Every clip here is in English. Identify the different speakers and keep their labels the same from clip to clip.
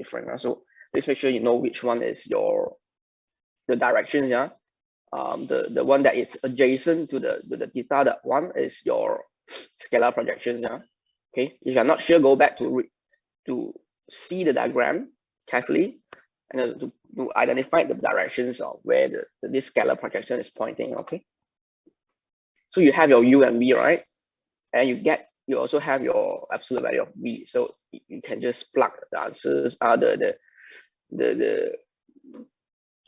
Speaker 1: different. So please make sure you know which one is the directions. The one that is adjacent to the theta, that one is your scalar projections. Okay, if you're not sure, go back to see the diagram carefully and to identify the directions of where this scalar projection is pointing. Okay, so you have your u and v, right? And you also have your absolute value of v. So you can just plug the answers,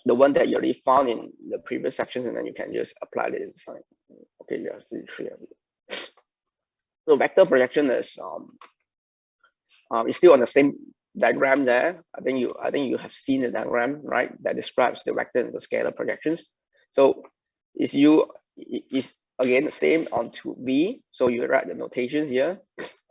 Speaker 1: the one that you already found in the previous sections, and then you can just apply it inside. Okay, you have three of it. So vector projection is it's still on the same diagram there. I think you have seen the diagram, right, that describes the vector and the scalar projections. So is again the same onto v. So you write the notations here,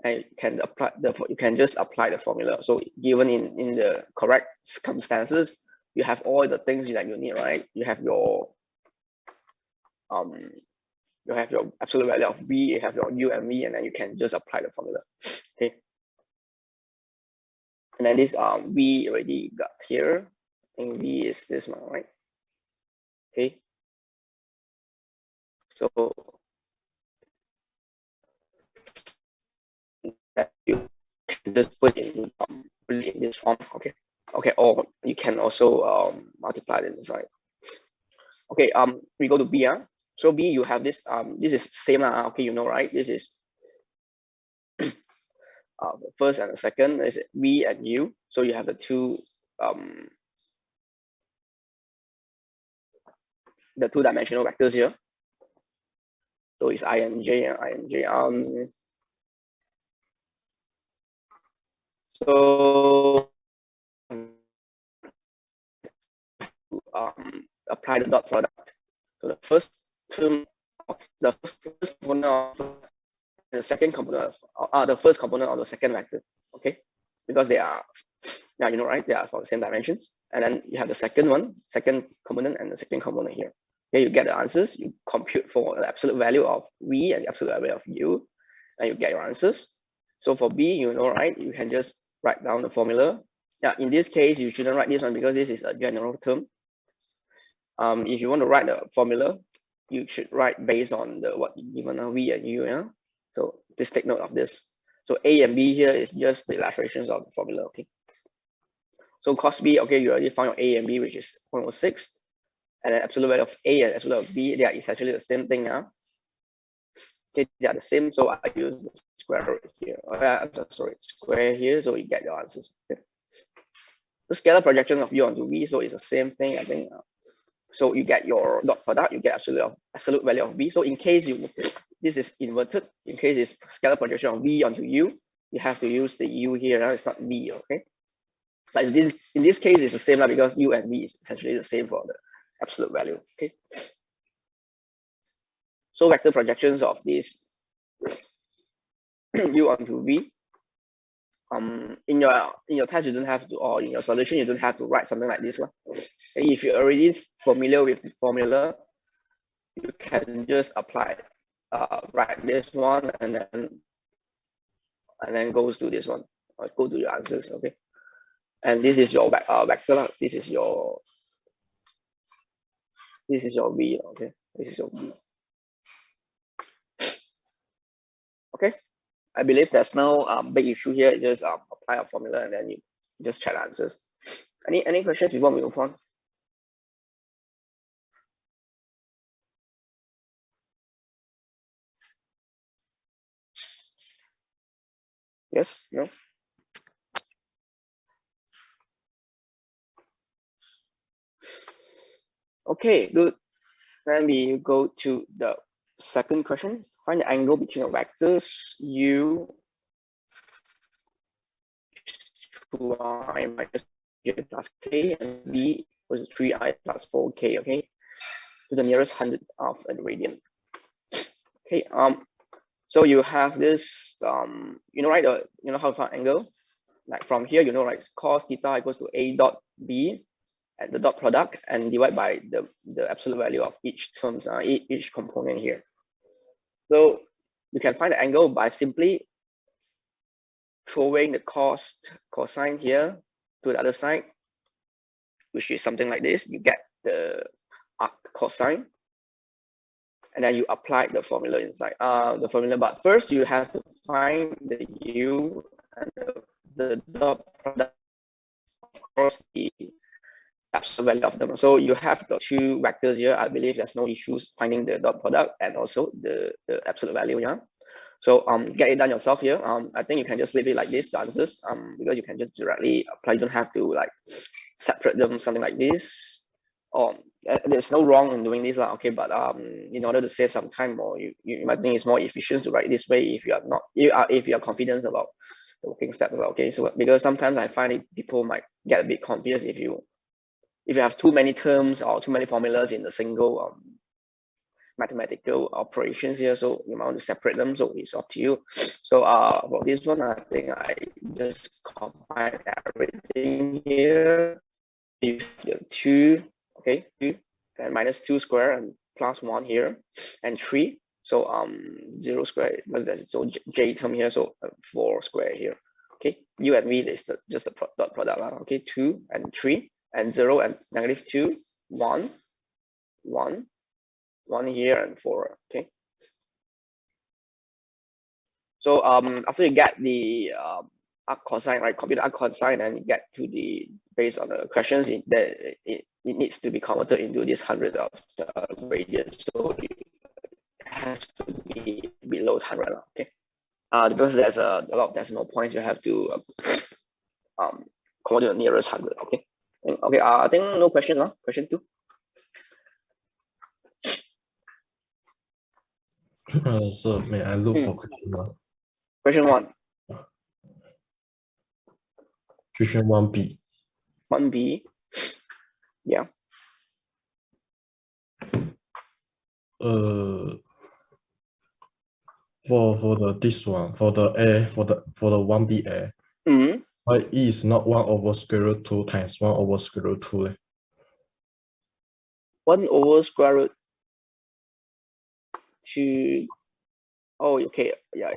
Speaker 1: and you can just apply the formula. So given in the correct circumstances, you have all the things that you need, right? You have your absolute value of v, you have your u and v, and then you can just apply the formula. Okay. And then this v already got here. I think v is this one, right? Okay. So that you can just put in this form. Okay. Okay, or you can also multiply it inside. Okay, we go to B. So B, you have this this is same. Okay, you know, right? This is the first and the second is V and U. So you have the two dimensional vectors here. So it's I and J and I and J. So apply the dot product. So the first term of the first component of the second component, the first component of the second vector. Okay, because they are, yeah, you know, right? They are for the same dimensions. And then you have the second component and the second component here. Okay, you get the answers. You compute for the absolute value of V and the absolute value of U, and you get your answers. So for B, you know, right? You can just write down the formula. Yeah, in this case, you shouldn't write this one because this is a general term. If you want to write the formula, you should write based on what given V and U. Yeah. So please take note of this. So A and B here is just the illustrations of the formula. Okay. So cos B, okay, you already found your A and B, which is 0.06, and then absolute value of A and absolute value of B, they are essentially the same thing now. Okay, they are the same, so I use the square root here. Square here, so you get your answers. Okay. The scalar projection of U onto V, so it's the same thing, I think. So you get your dot product, you get absolute value of V. So in case this is inverted, in case it's scalar projection of V onto U, you have to use the U here. Now it's not V, okay? But in this case, it's the same because U and V is essentially the same for the absolute value. Okay. So vector projections of this U onto V. In your test, you don't have to, or in your solution, you don't have to write something like this one. If you're already familiar with the formula, you can just apply, write this one, and then goes to this one, or go to your answers. Okay. And this is your vector. This is your V. Okay. This is your V. Okay. I believe there's no big issue here. You just apply a formula and then you just check answers. Any questions before we move on? Yes. No. Okay. Good. Then we go to the second question. Find the angle between the vectors U 2i minus j plus k and v was 3i plus 4k. Okay, to the nearest 100th of a radian. Okay. So you have this you know, right? You know how to find angle? Like from here, you know, right? Cos theta equals to a dot b at the dot product and divide by the absolute value of each terms, each component here. So you can find the angle by simply throwing the cosine here to the other side, which is something like this. You get the arc cosine, and then you apply the formula inside. But first you have to find the u and the dot product, of course, the absolute value of them. So you have the two vectors here. I believe there's no issues finding the dot product and also the absolute value. Yeah. So get it done yourself here. I think you can just leave it like this, the answers, because you can just directly apply. You don't have to like separate them, something like this. There's no wrong in doing this, okay. But in order to save some time, or you might think it's more efficient to write this way if you are not if you are confident about the working steps, okay. So because sometimes I find people might get a bit confused if you have too many terms or too many formulas in a single mathematical operations here, so you might want to separate them. So it's up to you. So for this one, I think I just combine everything here. If you 2, okay, 2 and minus 2 square and plus 1 here and 3. So 0 square because there's so j term here, so 4 square here. Okay, u and v is just the dot product. Okay, 2 and 3 and 0 and -2, 1, 1, 1 here and 4. Okay. So after you get the arc cosine, right, compute arc cosine, and you get to the, based on the questions, it needs to be converted into this 100 of radians. So it has to be below 100. Okay. Because there's a lot of decimal points, you have to convert to the nearest 100. Okay. Okay. I think no question. Question 2.
Speaker 2: So may I look for question 1?
Speaker 1: Question 1.
Speaker 2: Question 1B.
Speaker 1: 1B. Yeah.
Speaker 2: For this one, for the 1B why E is not 1 over square root 2 times 1 over square root 2?
Speaker 1: 1 over square root 2. Oh, okay. Yeah.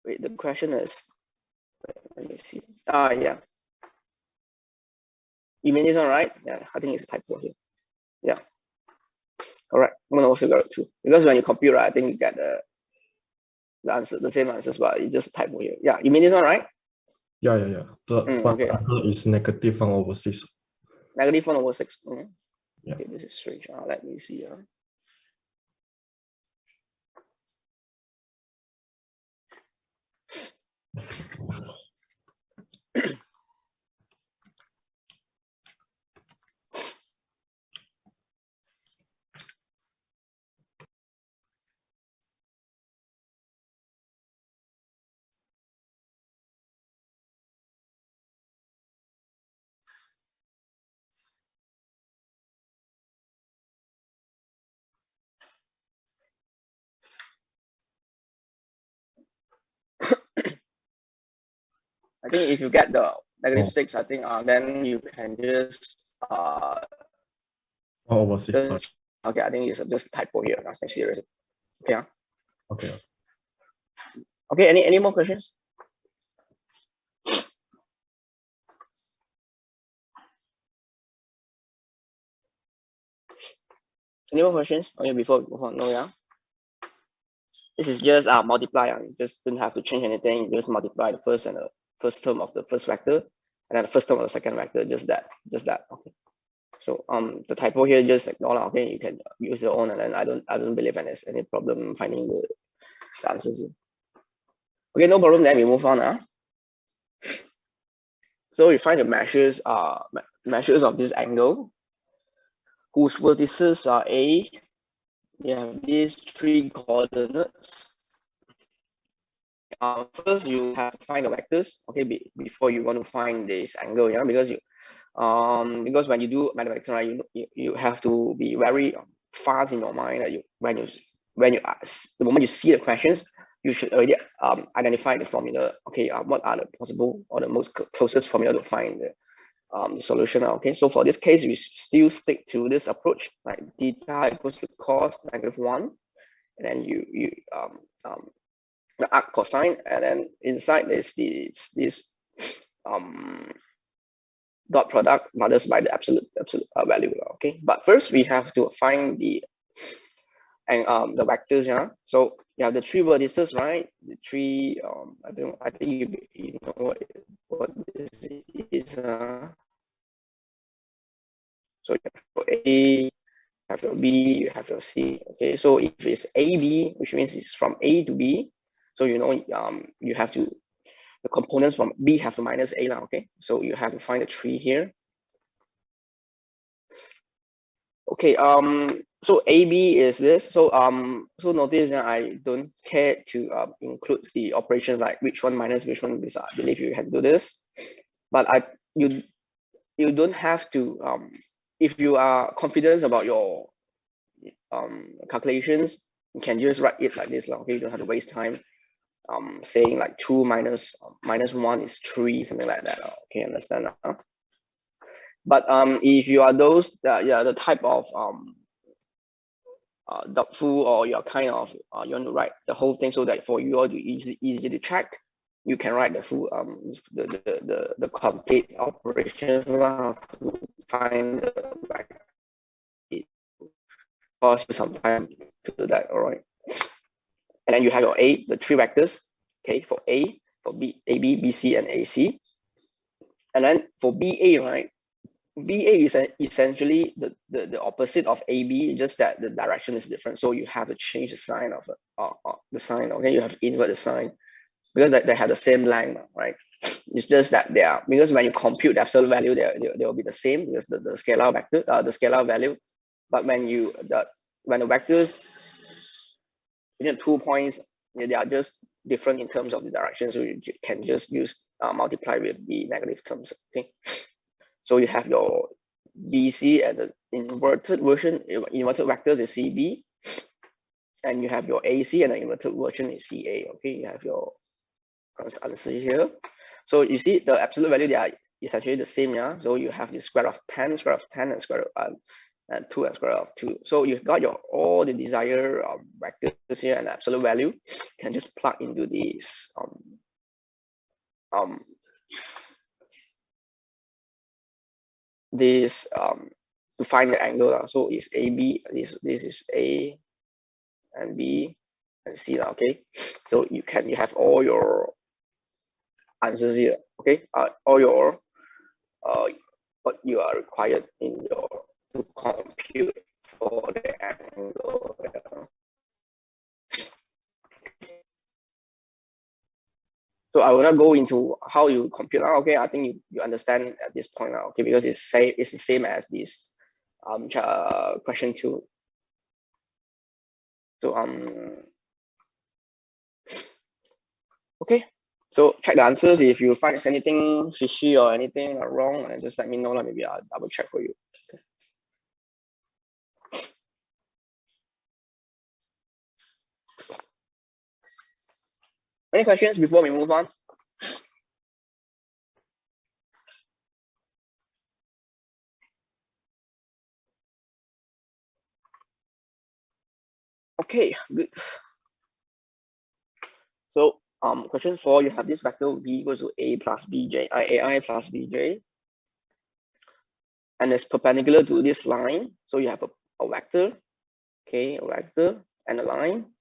Speaker 1: Wait, the question is, let me see. Yeah. You mean this one, right? Yeah, I think it's a typo here. Yeah. Correct. 1 over square root 2. Because when you compute, right, I think you get the answer, the same answers, but you just typo here. Yeah. You mean this one, right?
Speaker 2: Yeah. But
Speaker 1: okay.
Speaker 2: the answer is negative 1 over 6.
Speaker 1: Negative 1 over 6.
Speaker 2: Yeah.
Speaker 1: Okay, this is strange. Let me see. I think if you get the negative 6, I think then you can just
Speaker 2: 1 over 6.
Speaker 1: just,
Speaker 2: sorry.
Speaker 1: okay, I think it's just typo here. Nothing serious. Okay.
Speaker 2: Okay.
Speaker 1: Okay. Any more questions? Any more questions? Okay, before we move on. No, yeah. This is just multiply. You just don't have to change anything. You just multiply the first and the first term of the first vector, and then the first term of the second vector. Just that. Okay. So the typo here, just ignore. Okay, you can use your own, and then I don't believe there's any problem finding the answers here. Okay, no problem. Then we move on. So we find the measures of this angle, whose vertices are A. You have these 3 coordinates. First you have to find the vectors, okay, before you want to find this angle, yeah, because when you do mathematics, right, you have to be very fast in your mind. That the moment you see the questions, you should already identify the formula. Okay, what are the possible or the most closest formula to find the solution. Okay, so for this case, we still stick to this approach, like theta equals to cos -1, and then the arc cosine, and then inside is this dot product minus by the absolute value. Okay, but first we have to find the the vectors. Yeah, so you have the three vertices, right? The three I think you know what this is. So you have your A, you have your B, you have your C. Okay, so if it's AB, which means it's from A to B, so you know you have to, the components from B have to minus A now. Okay, so you have to find the tree here. Okay, so AB is this. So so notice that I don't care to include the operations like which one minus which one, because I believe you can do this, but you don't have to if you are confident about your calculations, you can just write it like this. Okay, you don't have to waste time saying like 2 minus 1 is 3, something like that. Okay, understand now? But if you are those the type of doubtful, or you're kind of you want to write the whole thing so that for you all to easy to check, you can write the full the complete operations to find the right. It costs you some time to do that. All right, and then you have your A, the three vectors. Okay, for A, for B, AB, BC, and AC. And then for BA, right? BA is essentially the opposite of AB, just that the direction is different. So you have to change the sign of the sign. Okay, you have to invert the sign because they have the same length, right? It's just that they are, because when you compute the absolute value, they will be the same because the scalar vector, the scalar value. But when the vectors, 2 points, they are just different in terms of the direction. So you can just use multiply with the negative terms. Okay. So you have your BC and the inverted version, inverted vectors is CB, and you have your AC and the inverted version is CA. Okay, you have your answer here. So you see the absolute value, they are essentially the same. Yeah. So you have the square root of 10, square root of 10, and square root and 2 and square root of 2. So you've got your all the desired vectors here and absolute value. You can just plug into these to find the angle. So it's AB, this is A and B and C. Okay, so you have all your answers here. Okay, all your what you are required in your to compute for the angle. So I will not go into how you compute now. Okay, I think you understand at this point now. Okay, because it's the same as this question 2. So okay, so check the answers. If you find anything fishy or anything wrong, just let me know. Maybe I'll double check for you. Okay. Any questions before we move on? Okay, good. So question 4, you have this vector b equals to a plus bj, ai plus bj, and it's perpendicular to this line. So you have a vector, okay, a vector and a line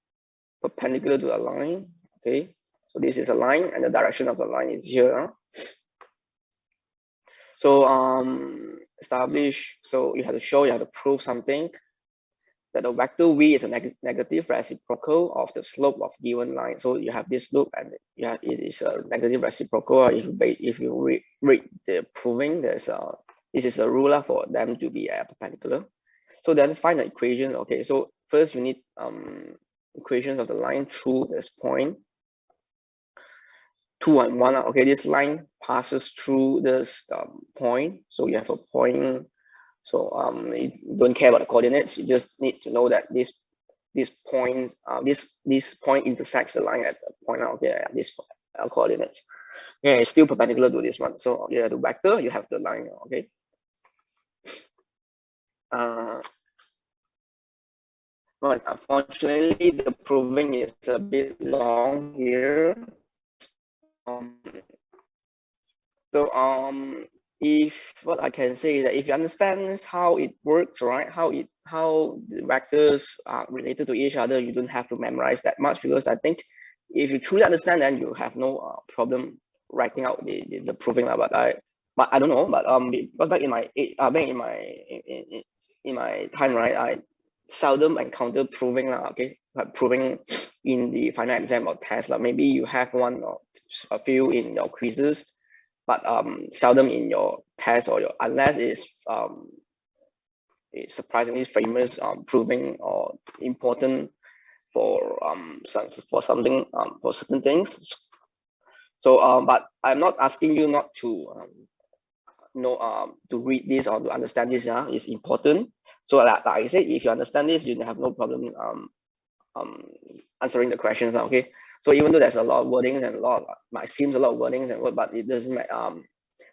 Speaker 1: perpendicular to a line. Okay, so this is a line and the direction of the line is here. So establish, so you have to show, you have to prove something, that the vector v is a negative reciprocal of the slope of given line. So you have this loop and it is a negative reciprocal. If you read the proving, this is a rule for them to be perpendicular. So then find the equation. Okay, so first you need equations of the line through this point. 2 and 1. Okay, this line passes through this point. So you have a point. So you don't care about the coordinates. You just need to know that this point intersects the line at the point out here at this coordinates. Yeah, it's still perpendicular to this one. So you have the vector, you have the line. Okay. But unfortunately, the proving is a bit long here. So if what I can say is that if you understand how it works, right, how the vectors are related to each other, you don't have to memorize that much, because I think if you truly understand, then you have no problem writing out the proving. But I don't know. But because back in my in my time, right, I seldom encounter proving okay, like proving in the final exam or test. Like maybe you have one or a few in your quizzes, but seldom in your test or your, unless it's surprisingly famous proving or important for something for certain things. So but I'm not asking you not to know to read this or to understand this. Yeah, it's important. So like I said, if you understand this, you have no problem answering the questions. Okay. So even though there's a lot of wordings and a lot of, might seems a lot of wordings and word, but it doesn't matter.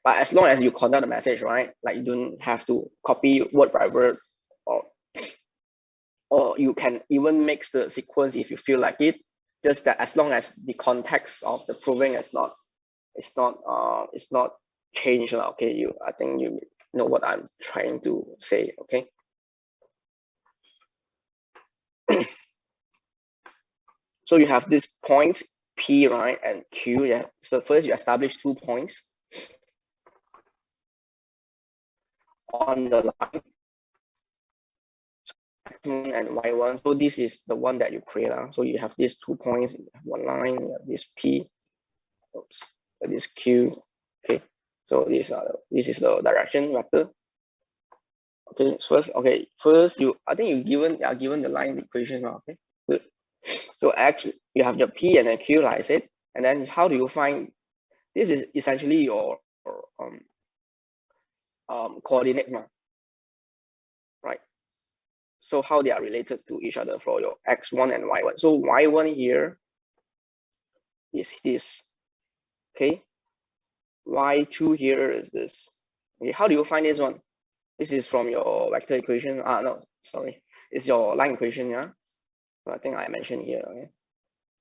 Speaker 1: But as long as you conduct the message, right? Like you don't have to copy word by word, or you can even mix the sequence if you feel like it. Just that as long as the context of the proving is not changed. Okay, I think you know what I'm trying to say. Okay. So you have this point P, right, and Q. Yeah. So first you establish 2 points on the line, and y1. So this is the one that you create. So you have these 2 points, one line, you have this P, oops, this Q. Okay. So this is the direction vector. Okay. So first I think you are given the line equation. Okay. Good. So X, you have your P and then Q, like I said, and then how do you find? This is essentially your coordinate, right? So how they are related to each other for your x1 and y1. So y1 here is this. Okay. Y2 here is this. Okay. How do you find this one? This is from your vector equation. No, sorry, it's your line equation. Yeah. So I think I mentioned here. Okay.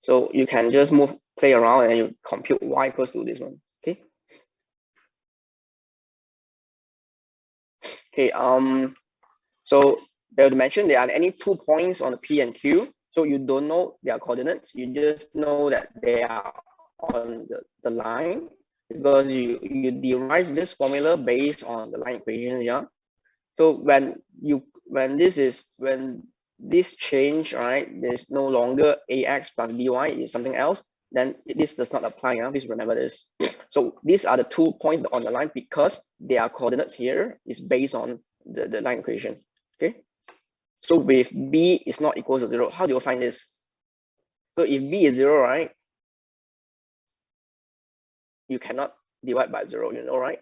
Speaker 1: So you can just play around and you compute y equals to this one. Okay. Okay. So they mentioned there are any 2 points on the P and Q. So you don't know their coordinates. You just know that they are on the line, because you derive this formula based on the line equation. Yeah. So when this change, right, there's no longer ax plus by is something else, then this does not apply. Yeah. Please remember this. So these are the 2 points on the line, because their coordinates here is based on the line equation. Okay. So with b is not equal to 0, how do you find this? So if b is 0, right, you cannot divide by 0, you know, right?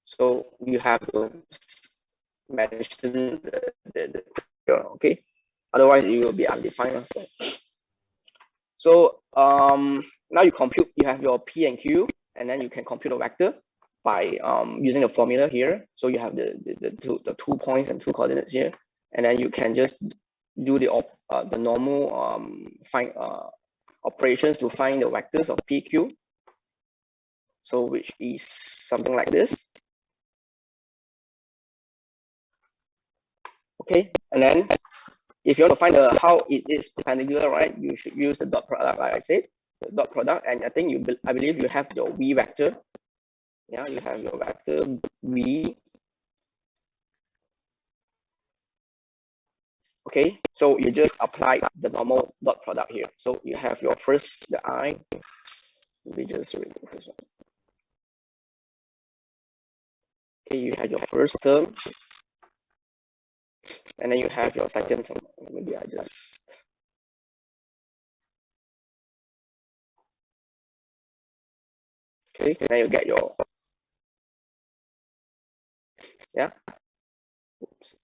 Speaker 1: So you have to mention the okay, otherwise it will be undefined. So now you have your P and Q, and then you can compute a vector by using the formula here. So you have the 2 points and 2 coordinates here, and then you can just do the normal find operations to find the vectors of PQ. So which is something like this. Okay, and then if you want to find how it is perpendicular, right, you should use the dot product, like I said, the dot product, and I believe you have your V vector. Yeah, you have your vector V. Okay, so you just apply the normal dot product here. So you have your first, the I. We just remove this one. Okay, you have your first term, and then you have your second term. Maybe I just. Okay, then you get your. Yeah. Oops.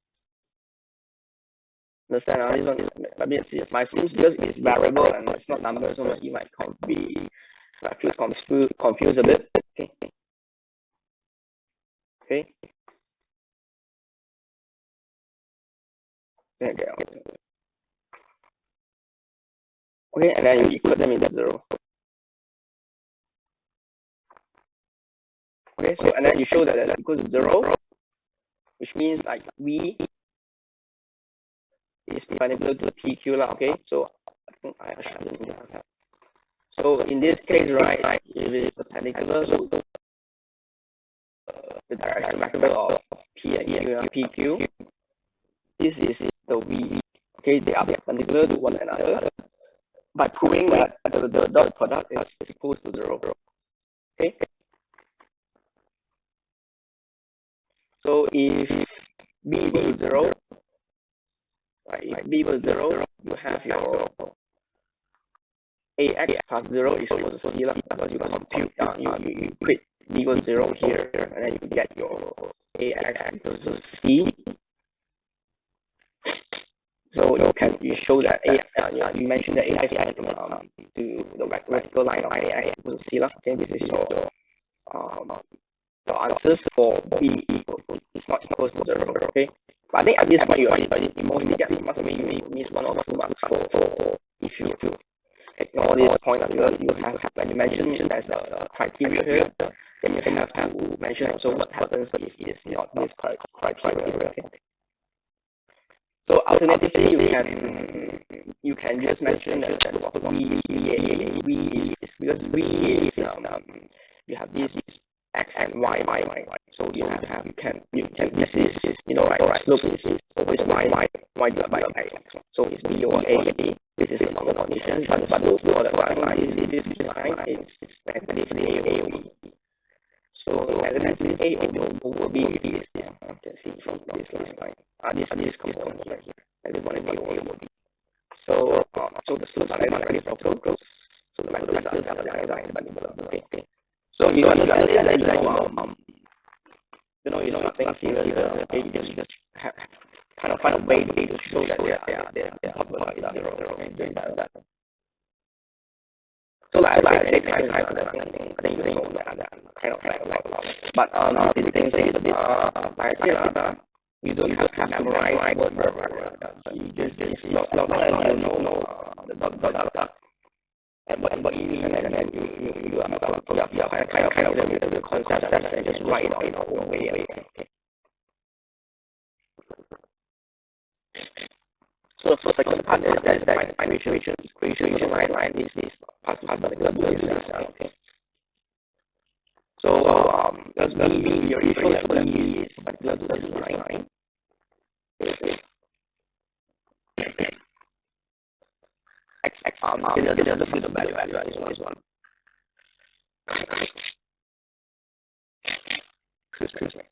Speaker 1: Understand? This one is my seems because it's variable and it's not number, so you might feel confused a bit. Okay. Okay. Okay, and then you equate them into 0. Okay, so and then you show that that equals to 0, which means like V is perpendicular to PQ lah. Okay, so I think I shouldn't do that. So in this case, right, if it is perpendicular, so the direction vector of P and Q, PQ, this is the V. Okay, they are perpendicular to one another by proving that the dot product is equal to 0. Okay. So if B equals 0, right? If B equals 0, you have your AX plus 0 is equal to C because you compute, you put B equals 0 here, and then you get your AX equals to C. So you show that you mentioned that AX to the vertical line of AX equals to C. Okay, this is your answers for B is not equal to 0. Okay, but I think at this point you mostly get you miss 1 or 2 marks for if you ignore this point because you have, like you mentioned, there's a criteria here. Then you have to mention also what happens if it is not this criteria. Okay. So alternatively, you can just mention that V is because V is you have this X and Y. So you can this is right, slope is always Y divided by X. So it's B over A. This is the normal conditions, but the slope for the line is this line is negative A over B. So negative A over B is this. You can see from this line. This component right here. Negative 1 A over B. So the slopes are negative close. So the vectors are perpendicular. Okay. So you understand this, and it's nothing serious. Okay, you just kind of find a way to show that they're perpendicular is 0. Okay, just that. So like I said, I think you know that kind of like but the thing is a bit like I said, you don't have to memorize word for word. You just not and you know the dot and what it means, and then you are kind of the concept and just write it in your own way. Okay. So the second part is that equation line is past particular to this. Okay. So because we already shown that V is particular to this line. X it doesn't see the value is one. Excuse me.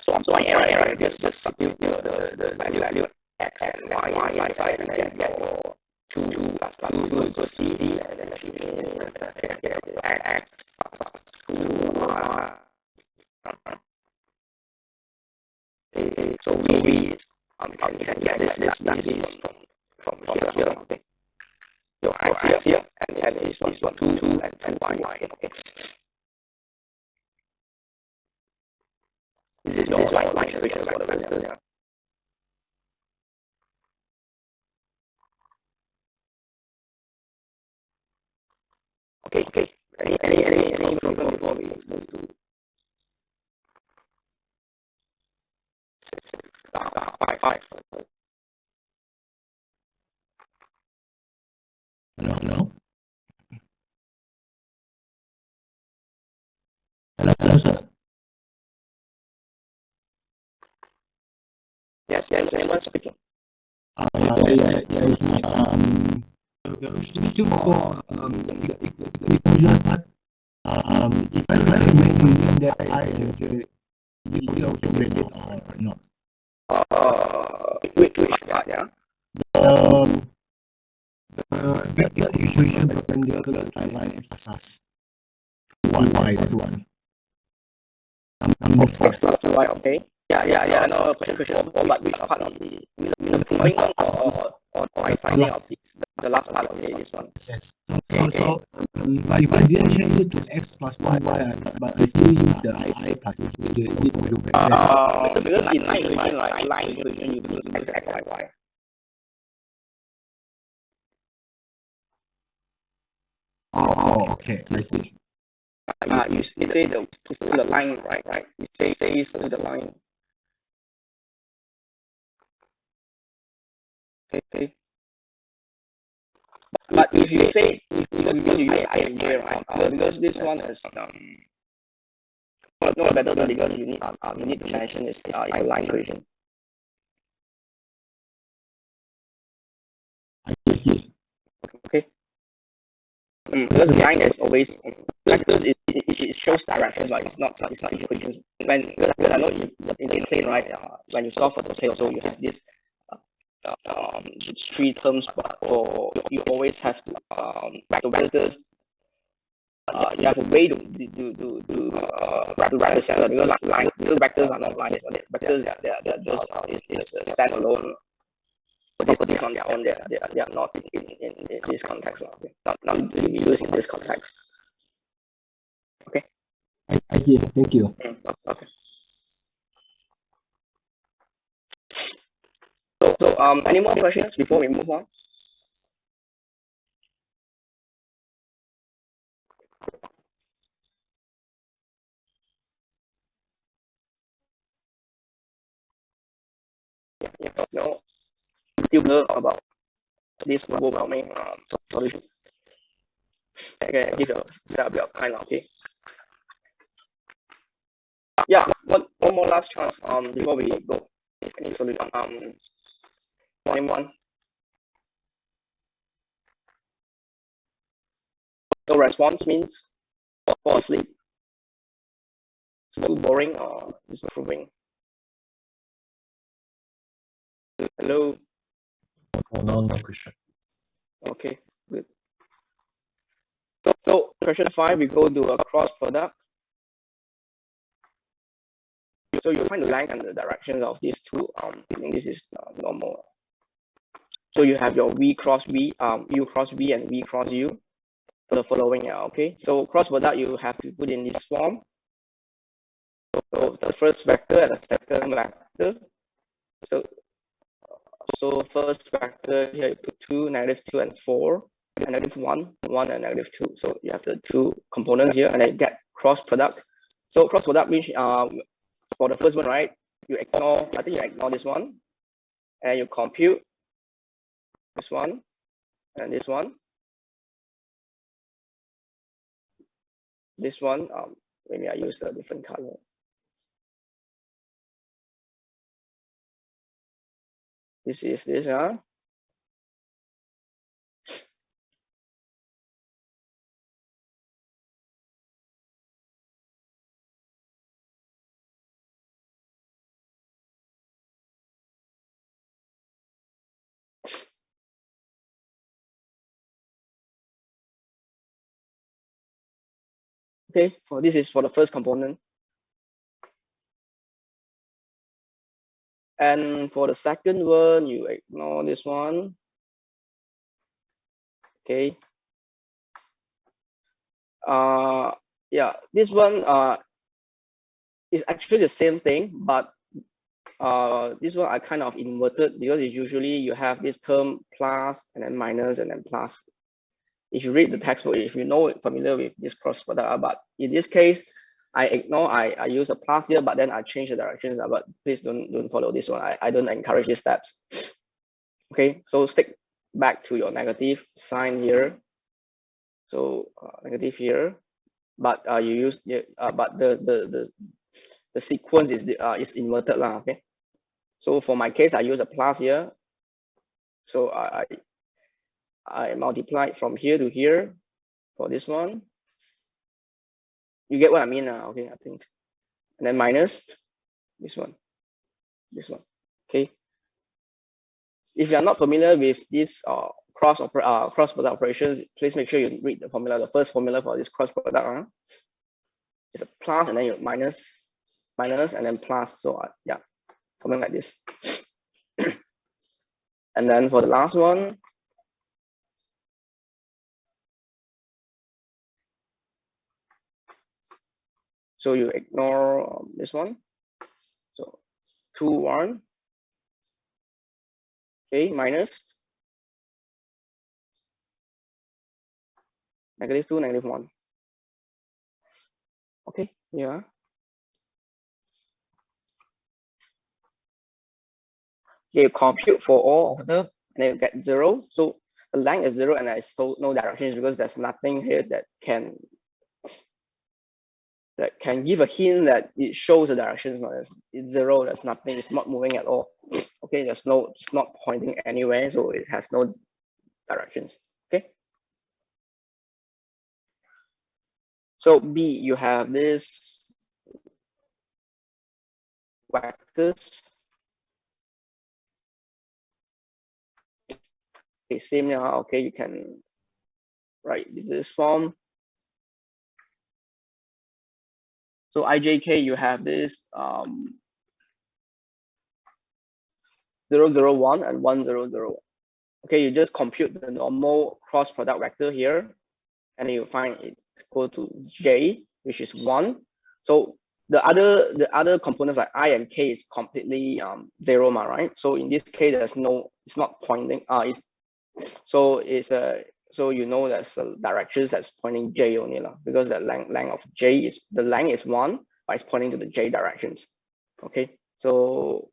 Speaker 1: So I'm doing error just substitute the value X and Y inside, and then get your 2 plus 2 equals C, and then X plus 2 okay. So we can get this from here. Okay. Your X here and this one 2 and Y. Okay. This is your line equation for the value. Okay. Any problem before we move to 5?
Speaker 3: Hello, sir.
Speaker 1: Yes, anyone speaking?
Speaker 3: Yeah, it's me. Still for the equation part. If I recommend using that I you also read it or not?
Speaker 1: Which part? Yeah.
Speaker 3: The equation perpendicular to line emphasize this one. Number 4.
Speaker 1: X plus 2Y. Okay. Yeah. No question. But which part of the proving or finding of the last part of this one?
Speaker 3: Yes. So if I didn't change it to X plus 1Y, but I still use the I plus 2, is it going to be
Speaker 1: because in line equation, right? Line equation, you need to use X, Y.
Speaker 3: Oh, okay. I see.
Speaker 1: You say it's to the line, right? You say is to the line. Okay. But if you say because you use INJ, right? Because this one is no better than because you need to mention is a line equation.
Speaker 3: I see.
Speaker 1: Okay. Because the line is always vectors. It shows directions, but it's not equations. Because I know in the plane, right? When you solve for the plane, also you have this three terms, but for you always have to the vectors. You have a way to represent because vectors are not lines, but vectors they're just is standalone. For this on their own, they are not in this context. Okay? Not to be used in this context. Okay.
Speaker 3: I see. Thank you.
Speaker 1: Okay. So any more questions before we move on? Yeah. No. Still learn about this overwhelming solution. Okay, give you a set up kind of okay. Yeah, one more last chance before we go. Any solution anyone? No response means fall asleep. It's too boring or disapproving. Hello.
Speaker 2: Oh, no question.
Speaker 1: Okay, good. So question 5, we go to a cross product. So you find the length and the directions of these two. I think this is normal. So you have your V cross V, U cross V, and V cross U for the following. Yeah, okay. So cross product you have to put in this form. So the first vector and the second vector. So first vector here you put 2, -2, and 4, and -1, 1, and -2. So you have the two components here, and then get cross product. So cross product means for the first one, right? You ignore. I think you ignore this one, and you compute this one and this one. This one, maybe I use a different color. This is this, Okay, for this is for the first component. And for the second one, you ignore this one. Okay. Yeah, this one is actually the same thing, but this one I kind of inverted because it's usually you have this term plus and then minus and then plus. If you read the textbook, if you know familiar with this cross product, but in this case, I use a plus here, but then I change the directions. But please don't follow this one. I don't encourage these steps. Okay, so stick back to your negative sign here. So negative here, but you use but the sequence is inverted lah. Okay, so for my case, I use a plus here. So I multiplied from here to here for this one. You get what I mean? Okay, I think. And then minus this one. Okay. If you are not familiar with this cross product operations, please make sure you read the formula. The first formula for this cross product is a plus, and then you minus, and then plus. So yeah, something like this. And then for the last one, so you ignore this one. So 2, 1. Okay, minus -2, -1. Okay, yeah. You compute for all of them, and then you get 0. So the length is 0, and I still no directions because there's nothing here that can give a hint that it shows the directions. No, it's 0. There's nothing. It's not moving at all. Okay, it's not pointing anywhere, so it has no directions. Okay. So B, you have this vectors. Okay, same now. Okay, you can write this form. So IJK, you have this 0, 0, 1 and 1, 0, 0. Okay, you just compute the normal cross product vector here, and you find it equal to J, which is 1. So the other components like I and K is completely 0, right? So in this case, there's no, it's not pointing. So you know there's a directions that's pointing J only because the length of J is 1, but it's pointing to the J directions. Okay, so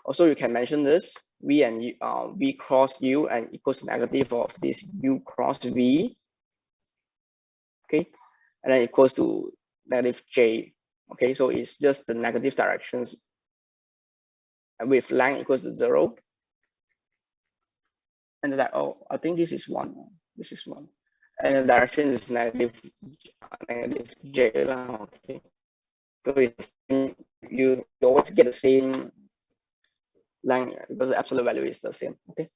Speaker 1: also you can mention this V and U, V cross U and equals to negative of this U cross V. Okay, and then equals to negative J. Okay, so it's just the negative directions with length equals to 0. And like, oh, I think this is 1. This is 1. And the direction is negative J. Okay. So it's, you always get the same length because the absolute value is the same. Okay.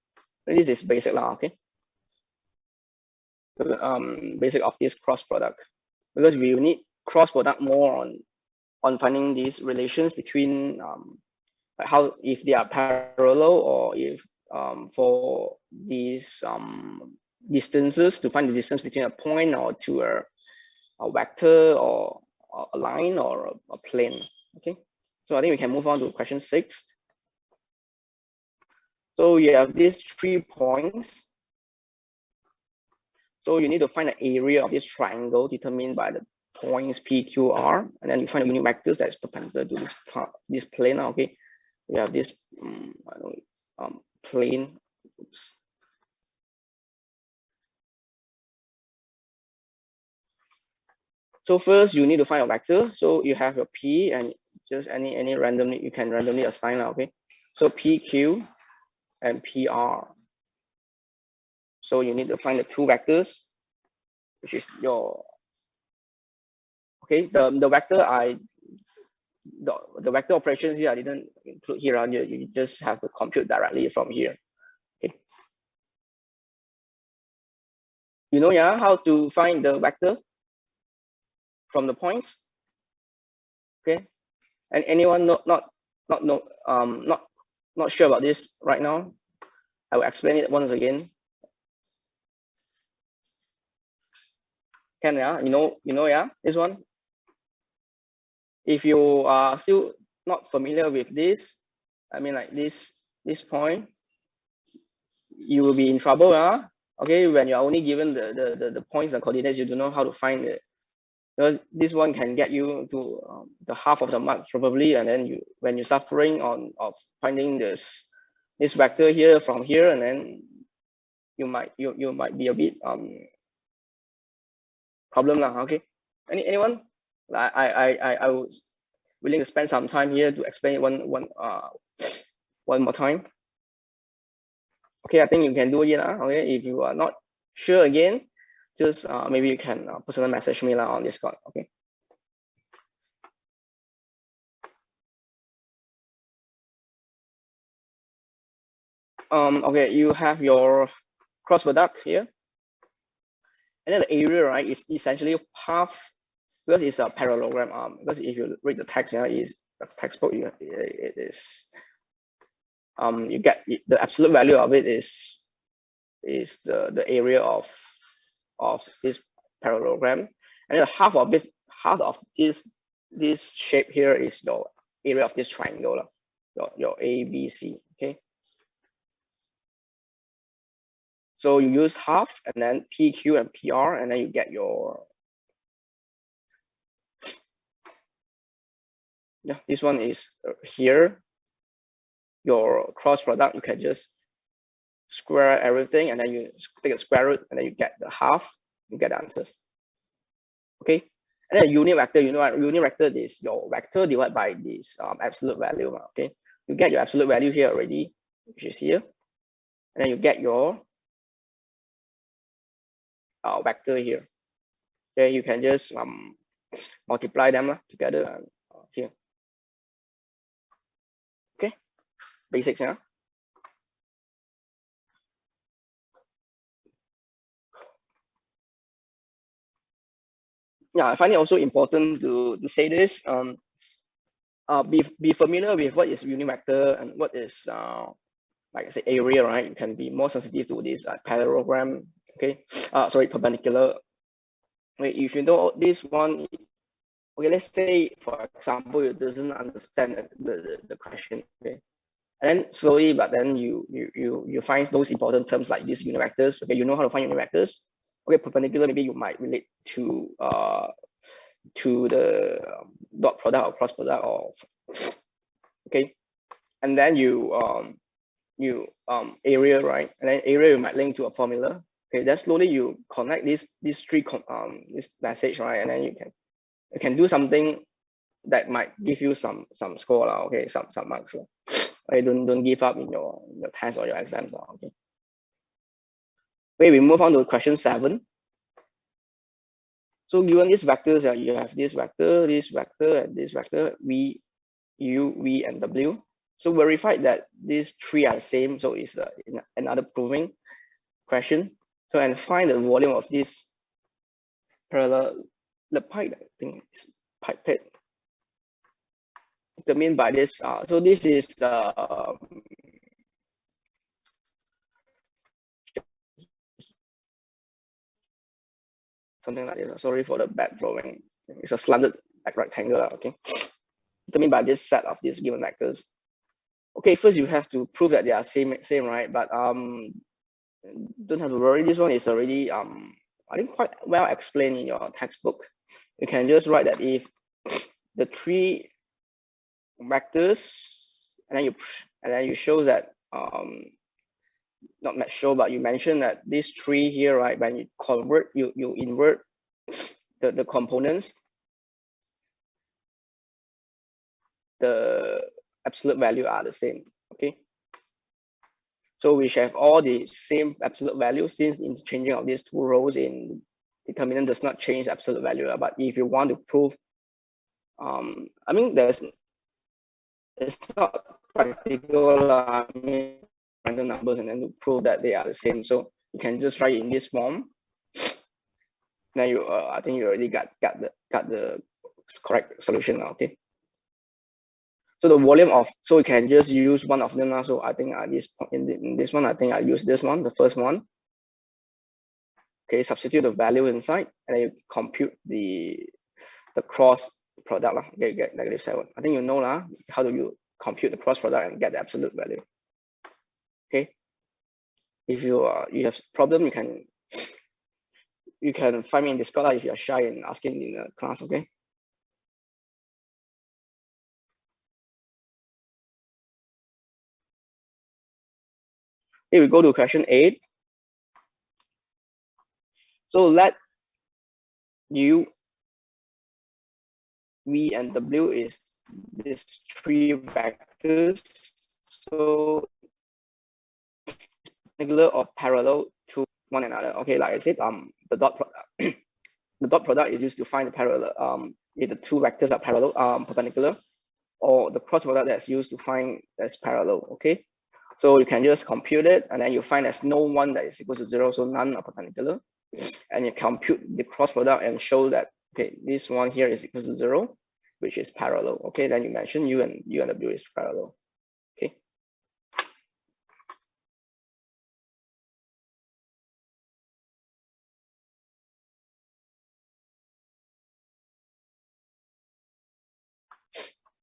Speaker 1: So this is basic okay. So, basic of this cross product, because we need cross product more on finding these relations between like how if they are parallel, or if for these distances, to find the distance between a point or to a vector or a line or a plane. Okay, so I think we can move on to question 6. So you have these 3 points. So you need to find the area of this triangle determined by the points P, Q, R, and then you find the unit vectors that's perpendicular to this plane. Okay, we have this plane. Oops. So first you need to find a vector. So you have your P and just any randomly, you can randomly assign. Okay, so PQ and PR. So you need to find the 2 vectors, which is your, okay, the vector the vector operations here I didn't include here. You just have to compute directly from here. Okay. You know, yeah, how to find the vector from the points. Okay. And anyone not sure about this right now? I will explain it once again. Can, yeah, you know, yeah, this one. If you are still not familiar with this, I mean like this point, you will be in trouble. Okay, when you're only given the points and coordinates, you don't know how to find it. Because this one can get you to the half of the mark probably, and then when you're suffering of finding this vector here from here, and then you might be a bit problem Okay, anyone? I was willing to spend some time here to explain one more time. Okay, I think you can do it. Okay, if you are not sure again, just maybe you can personal message me on Discord. Okay. Okay, you have your cross product here, and then the area, right, is essentially half, because it's a parallelogram. Because if you read the text, is the textbook, it is you get the absolute value of it is the area of this parallelogram, and then half of this shape here is your area of this triangle, your ABC. Okay, so you use half and then PQ and PR, and then you get your Yeah, this one is here. Your cross product, you can just square everything, and then you take a square root, and then you get the half, you get the answers. Okay, and then unit vector, you know what unit vector is? Your vector divided by this absolute value. Okay, you get your absolute value here already, which is here, and then you get your vector here. Okay, you can just multiply them together here. Okay, basics, yeah. Yeah, I find it also important to say this. Be familiar with what is unit vector and what is like I say area, right? You can be more sensitive to this parallelogram. Okay, sorry, perpendicular. Wait, if you know this one, okay, let's say for example you doesn't understand the question, okay, and then slowly, but then you find those important terms like these unit vectors. Okay, you know how to find unit vectors. Okay, perpendicular, maybe you might relate to the dot product or cross product, or okay, and then you area, right, and then area you might link to a formula. Okay, then slowly you connect these three this message, right, and then you can do something that might give you some score, okay, some marks. Okay, don't give up in your test or your exams. Okay. Okay, we move on to question 7. So given these vectors, you have this vector, and this vector, v, u, v, and w. So verify that these three are the same. So it's another proving question. So, and find the volume of this parallelepiped, I think it's pipette, determined by this. So this is something like this. Sorry for the bad drawing. It's a slanted like rectangle. Okay, determined by this set of these given vectors. Okay, first you have to prove that they are same, right? But don't have to worry. This one is already I think quite well explained in your textbook. You can just write that if the three vectors, and then you show that not show, but you mention that these three here, right, when you convert, you invert the components, the absolute value are the same. Okay, so we should have all the same absolute value, since the interchanging of these two rows in determinant does not change absolute value. But if you want to prove, I mean, it's not practical. I mean, random numbers and then to prove that they are the same. So you can just write in this form. Then you, I think you already got the correct solution now. Okay. So the volume of, so you can just use one of them now. So I think in this one, I think I use this one, the first one. Okay, substitute the value inside, and then you compute the cross product. Okay, you get -7. I think you know how do you compute the cross product and get the absolute value. Okay. If you have problem, you can find me in Discord if you are shy in asking in the class. Okay. Here we go to question 8. So let u, v, and w is these three vectors. So particular or parallel to one another. Okay, like I said, the dot product the dot product is used to find the parallel, if the two vectors are parallel, perpendicular, or the cross product that's used to find that's parallel. Okay, so you can just compute it, and then you find there's no one that is equal to 0, so none are perpendicular, and you compute the cross product and show that, okay, this one here is equal to 0, which is parallel. Okay, then you mention u and w is parallel. Okay.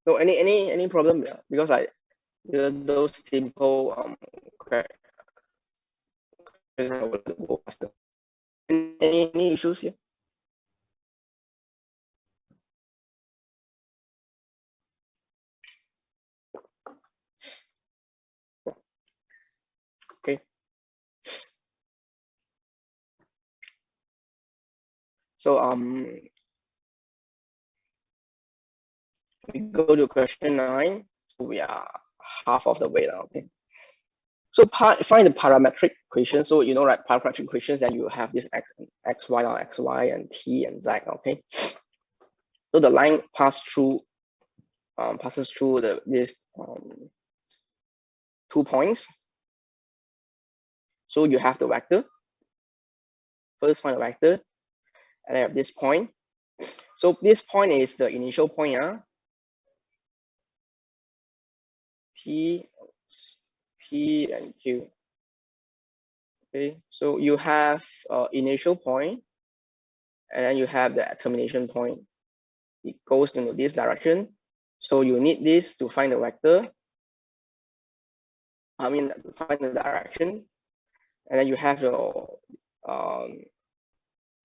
Speaker 1: So any problem? Because those simple any issues here? So we go to question 9. So we are half of the way now. Okay. So find the parametric equation. So you know, right, parametric equations that you have this x, y, or xy, and t and z. Okay. So the line passes through this 2 points. So you have the vector. First find the vector, and I have this point. So this point is the initial point. P and Q. Okay, so you have initial point, and then you have the termination point. It goes into this direction. So you need this to find the vector. I mean, find the direction, and then you have your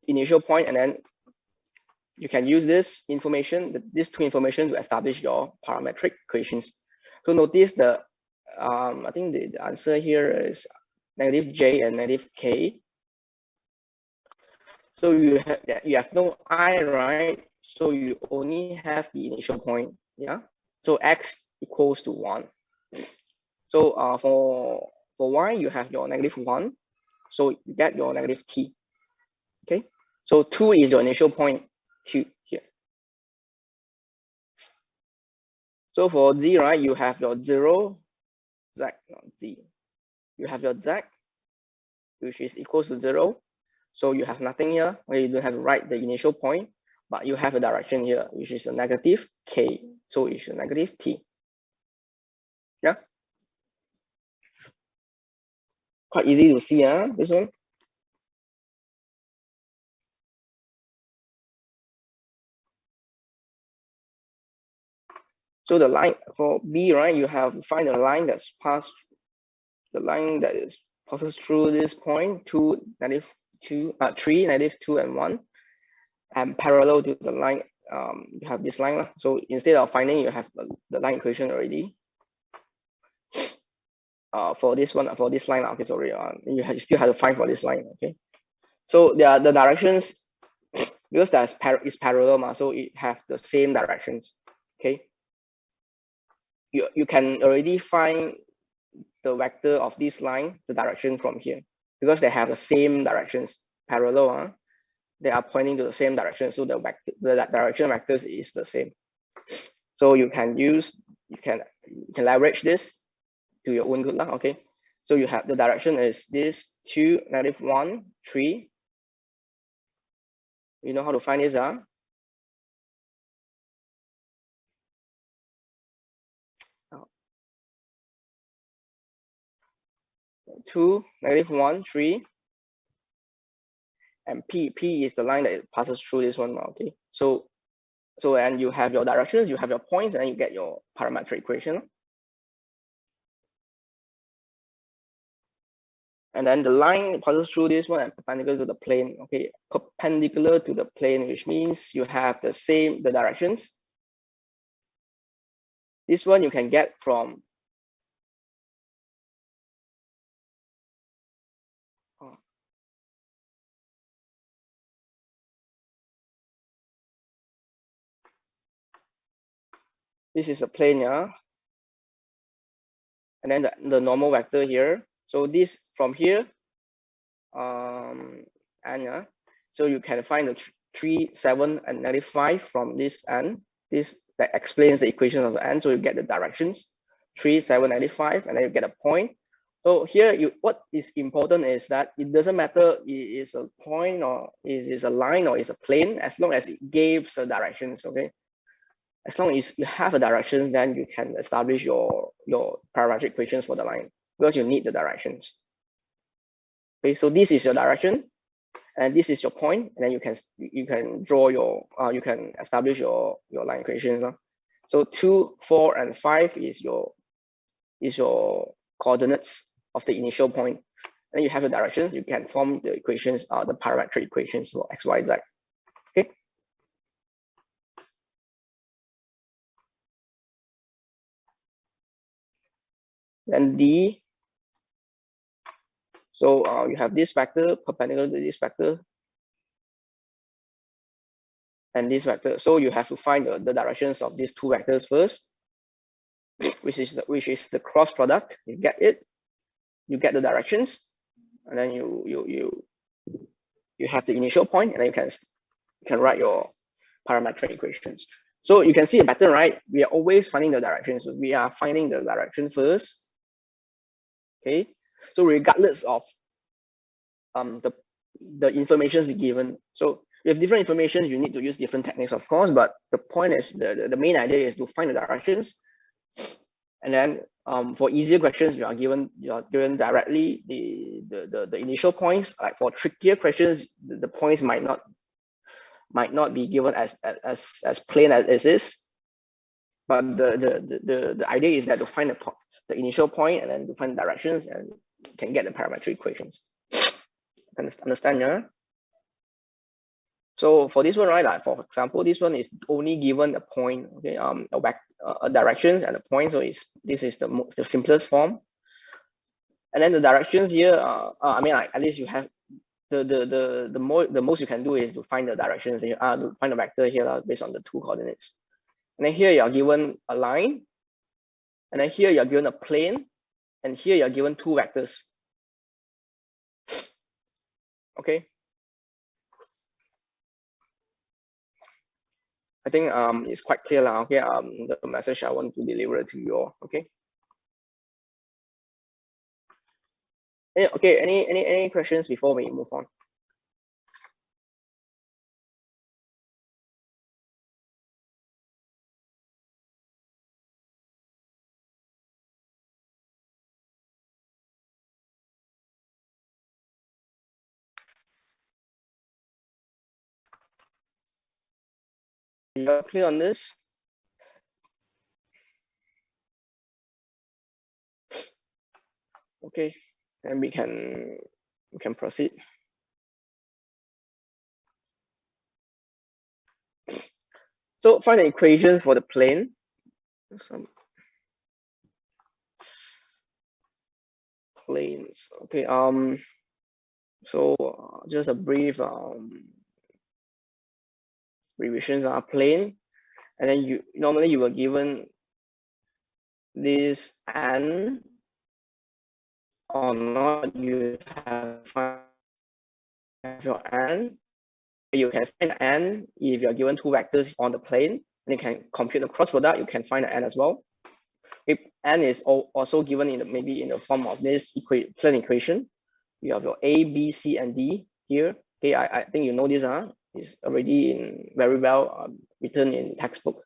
Speaker 1: initial point, and then you can use this information, these two information, to establish your parametric equations. So notice the I think the answer here is negative j and negative k. So you have no I, right? So you only have the initial point. Yeah. So x equals to 1. So for y, you have your negative 1. So you get your negative t. Okay. So 2 is your initial point, 2 here. So for z, right, you have your 0, z, not z. You have your z, which is equals to 0. So you have nothing here, where you don't have to write the initial point, but you have a direction here, which is a negative k. So it's a negative t. Yeah. Quite easy to see, this one. So the line for B, right, you have to find the line that's passed, the line that is passes through this point, 2, negative 2, 3, negative 2, and 1, and parallel to the line, you have this line. So instead of finding, you have the line equation already. For this one, for this line, okay, sorry, you still have to find for this line. Okay, so the directions, because that's is parallel, so it have the same directions. Okay, you can already find the vector of this line, the direction from here, because they have the same directions, parallel. They are pointing to the same direction, so the vector, the direction vectors is the same. So you can leverage this to your own good. Okay, so you have the direction is this 2, negative 1, 3. You know how to find this, 2, negative 1, 3, and P is the line that passes through this one. Okay, so and you have your directions, you have your points, and then you get your parametric equation. And then the line passes through this one and perpendicular to the plane. Okay, perpendicular to the plane, which means you have the directions. This one you can get from this is a plane, and then the normal vector here. So this from here, and so you can find the 3, 7, and negative 5 from this end. This that explains the equation of the end. So you get the directions, 3, 7, negative 5, and then you get a point. So here, what is important is that it doesn't matter it is a point or is a line or is a plane, as long as it gives the directions. Okay, as long as you have a direction, then you can establish your parametric equations for the line, because you need the directions. Okay, so this is your direction, and this is your point, and then you can draw your you can establish your line equations. So 2, 4, and 5 is your coordinates of the initial point. Then you have the directions, you can form the equations, the parametric equations for x, y, z. Okay. Then D. So you have this vector perpendicular to this vector. and this vector. So you have to find the directions of these two vectors first, which is the cross product. You get it, you get the directions, and then you have the initial point, and then you can write your parametric equations. So you can see a pattern, right? We are always finding the directions. We are finding the direction first. Okay. So regardless of the information is given. So with different information, you need to use different techniques, of course. But the point is the main idea is to find the directions. And then for easier questions, you are given directly the initial points. Like for trickier questions, the points might not be given as plain as it is. But the idea is that to find the initial point and then to find directions, and you can get the parametric equations. Understand, yeah? So for this one, right, like for example, this one is only given a point, okay, a directions and a point. So this is the simplest form. And then the directions here, I mean, like, at least you have the most you can do is to find the directions here, to find the vector here based on the two coordinates. And then here you are given a line, and then here you are given a plane, and here you are given two vectors. Okay. I think it's quite clear now. Okay, the message I want to deliver to you all. Okay. Okay. Any questions before we move on? You are clear on this? Okay, then we can proceed. So find the equations for the plane. Some planes. Okay. So just a brief revisions are plane, and then normally you were given this n or not. You have your n. You can find n if you are given two vectors on the plane, and you can compute the cross product. You can find the n as well. If n is also given maybe in the form of this plane equation, you have your a, b, c, and d here. Okay, I think you know this. It's already very well written in textbook.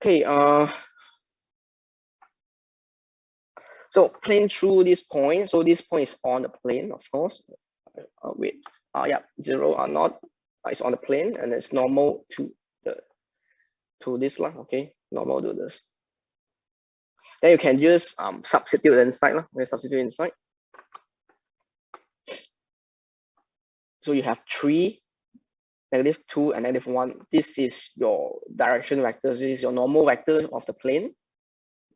Speaker 1: Okay. So plane through this point. So this point is on the plane, of course. Yeah, 0 or not. It's on the plane, and it's normal to this line. Okay, normal to this. Then you can just substitute inside. Substitute inside. So you have 3, -2, and -1. This is your direction vector. This is your normal vector of the plane,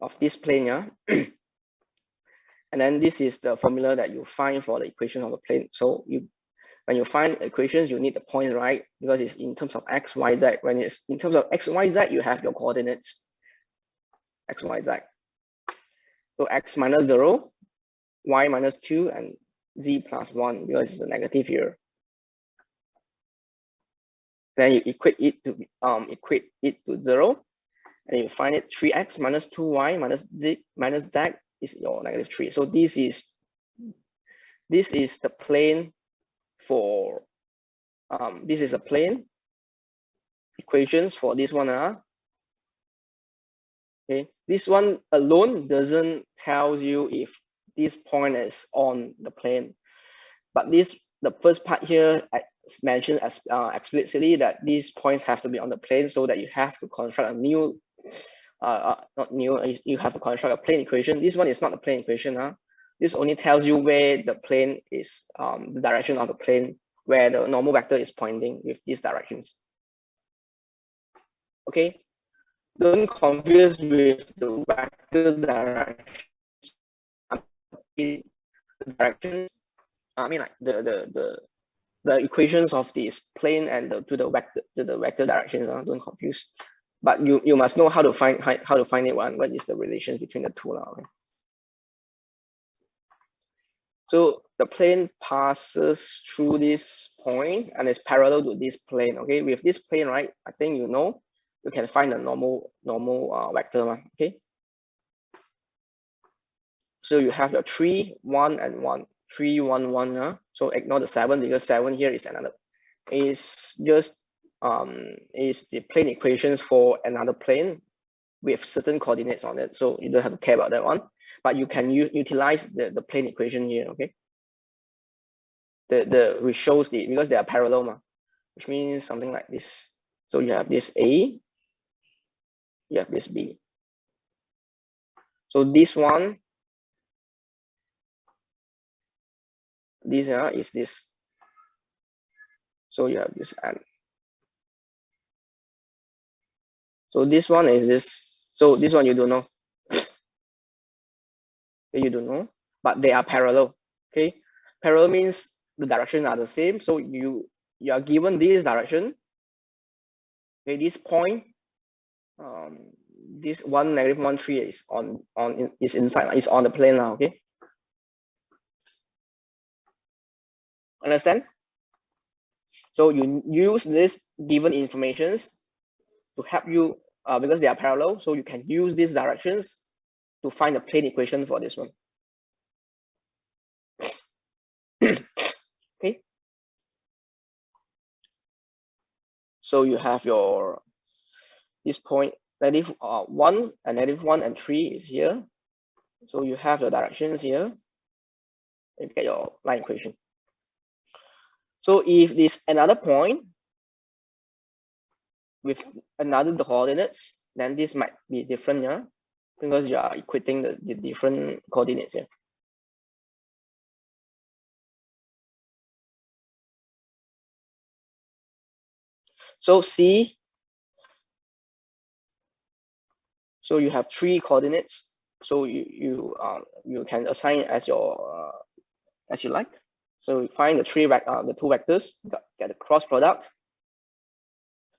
Speaker 1: of this plane, yeah. And then this is the formula that you find for the equation of the plane. So when you find equations, you need the points, right? Because it's in terms of x, y, z. When it's in terms of x, y, z, you have your coordinates, x, y, z. So x -0, y -2, and z +1, because it's a negative here. Then you equate it to 0, and you find it 3x -2y z is your -3. So this is the plane for this is a plane equations for this one. Okay, this one alone doesn't tell you if this point is on the plane, but the first part here mentioned as explicitly that these points have to be on the plane, so that you have to construct a new you have to construct a plane equation. This one is not a plane equation. This only tells you where the plane is, the direction of the plane, where the normal vector is pointing with these directions. Okay, don't confuse with the vector directions. I mean, like the the equations of this plane and to the vector directions. Don't confuse. But you must know how to find it. What is the relation between the two? Okay? So the plane passes through this point and is parallel to this plane. Okay, with this plane, right? I think you can find a normal vector. Okay. So you have your 3, 1, and 1. 3, 1, 1. So ignore the 7 because 7 here is another. Is just is the plane equations for another plane with certain coordinates on it. So you don't have to care about that one. But you can utilize the plane equation here. Okay. Which shows because they are parallel, which means something like this. So you have this A, you have this B. So this one, this is this. So you have this N. So this one is this. So this one you don't know. You don't know, but they are parallel. Okay, parallel means the directions are the same. So you are given this direction. Okay, this point, this 1, -1, 3 is is inside. Is on the plane now. Okay, understand? So you use this given informations to help you because they are parallel. So you can use these directions to find the plane equation for this one. Okay. So you have your this point -1 and -1 and 3 is here. So you have your directions here. You get your line equation. So if this another point with another coordinates, then this might be different, yeah, because you are equating the different coordinates here. So C. So you have 3 coordinates. So you can assign as your as you like. So find the 2 vectors, get the cross product.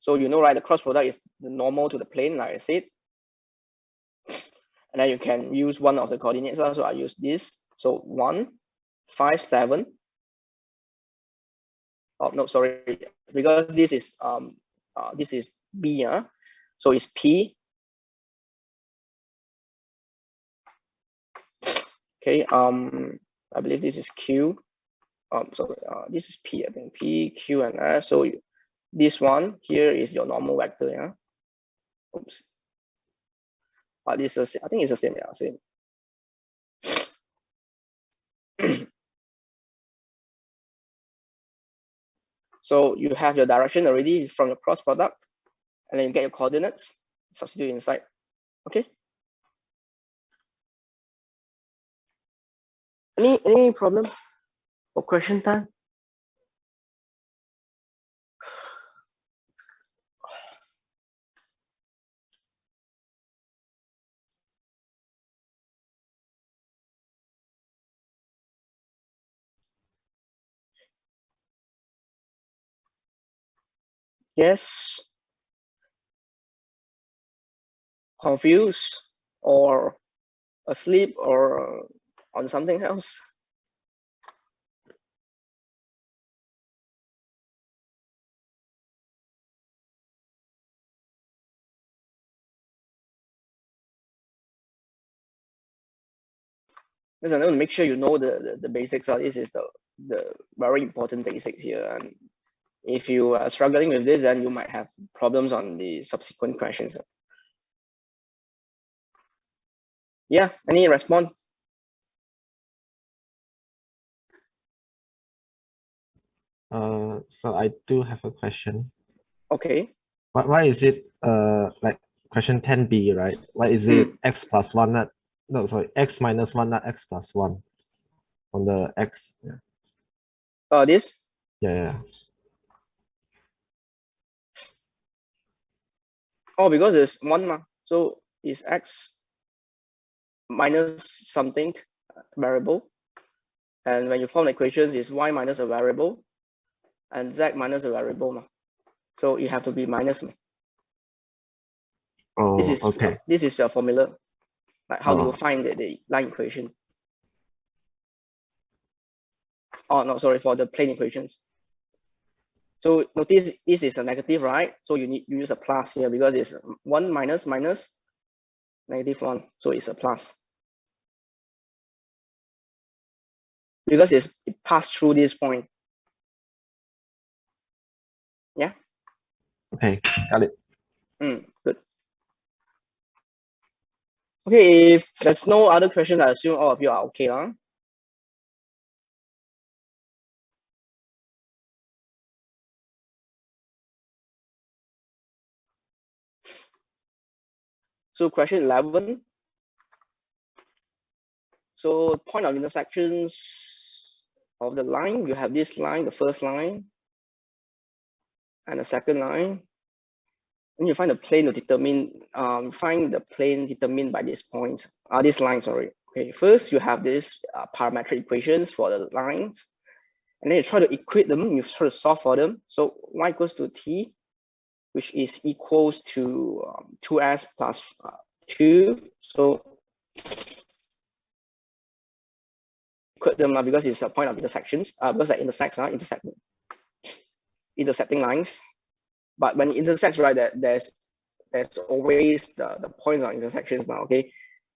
Speaker 1: So right, the cross product is the normal to the plane, like I said. And then you can use one of the coordinates. So I use this. So 1, 5, 7. Oh no, sorry, because this is B. So it's P. Okay. I believe this is Q. Sorry, this is P. I think P, Q, and S. So this one here is your normal vector. Yeah. Oops. But this is, I think it's the same. Yeah, same. So you have your direction already from your cross product, and then you get your coordinates, substitute inside. Okay. Any problem or question time? Yes. Confused or asleep or on something else? Because I want to make sure you know the basics. This is the very important basics here. And if you are struggling with this, then you might have problems on the subsequent questions. Yeah, any response?
Speaker 4: So I do have a question.
Speaker 1: Okay.
Speaker 4: Why is it like question 10b, right? Why is it x plus 1 not no sorry x minus 1 not x plus 1 on the x? Yeah.
Speaker 1: This?
Speaker 4: Yeah.
Speaker 1: Oh, because it's 1, so it's x minus something variable. And when you form the equations, it's y minus a variable. and z minus a variable. So you have to be minus.
Speaker 4: Oh,
Speaker 1: This is
Speaker 4: okay.
Speaker 1: This is a formula. Like how do you find the line equation? Oh no, sorry, for the plane equations. So notice this is a negative, right? So you use a plus here because it's 1 minus minus -1, so it's a plus. Because it passed through this point. Yeah.
Speaker 4: Okay, got it.
Speaker 1: Good. Okay, if there's no other questions, I assume all of you are okay, huh? So question 11. So point of intersections of the line, you have this line, the first line, and the second line. And you find the plane to determine, find the plane determined by this point, this line, sorry. Okay, first you have this parametric equations for the lines, and then you try to equate them, you try to solve for them. So y equals to t, which is equals to 2s plus 2. So equate them because it's a point of intersections, because they intersects, intersecting lines. But when it intersects, right, there's always the points of intersections now, okay?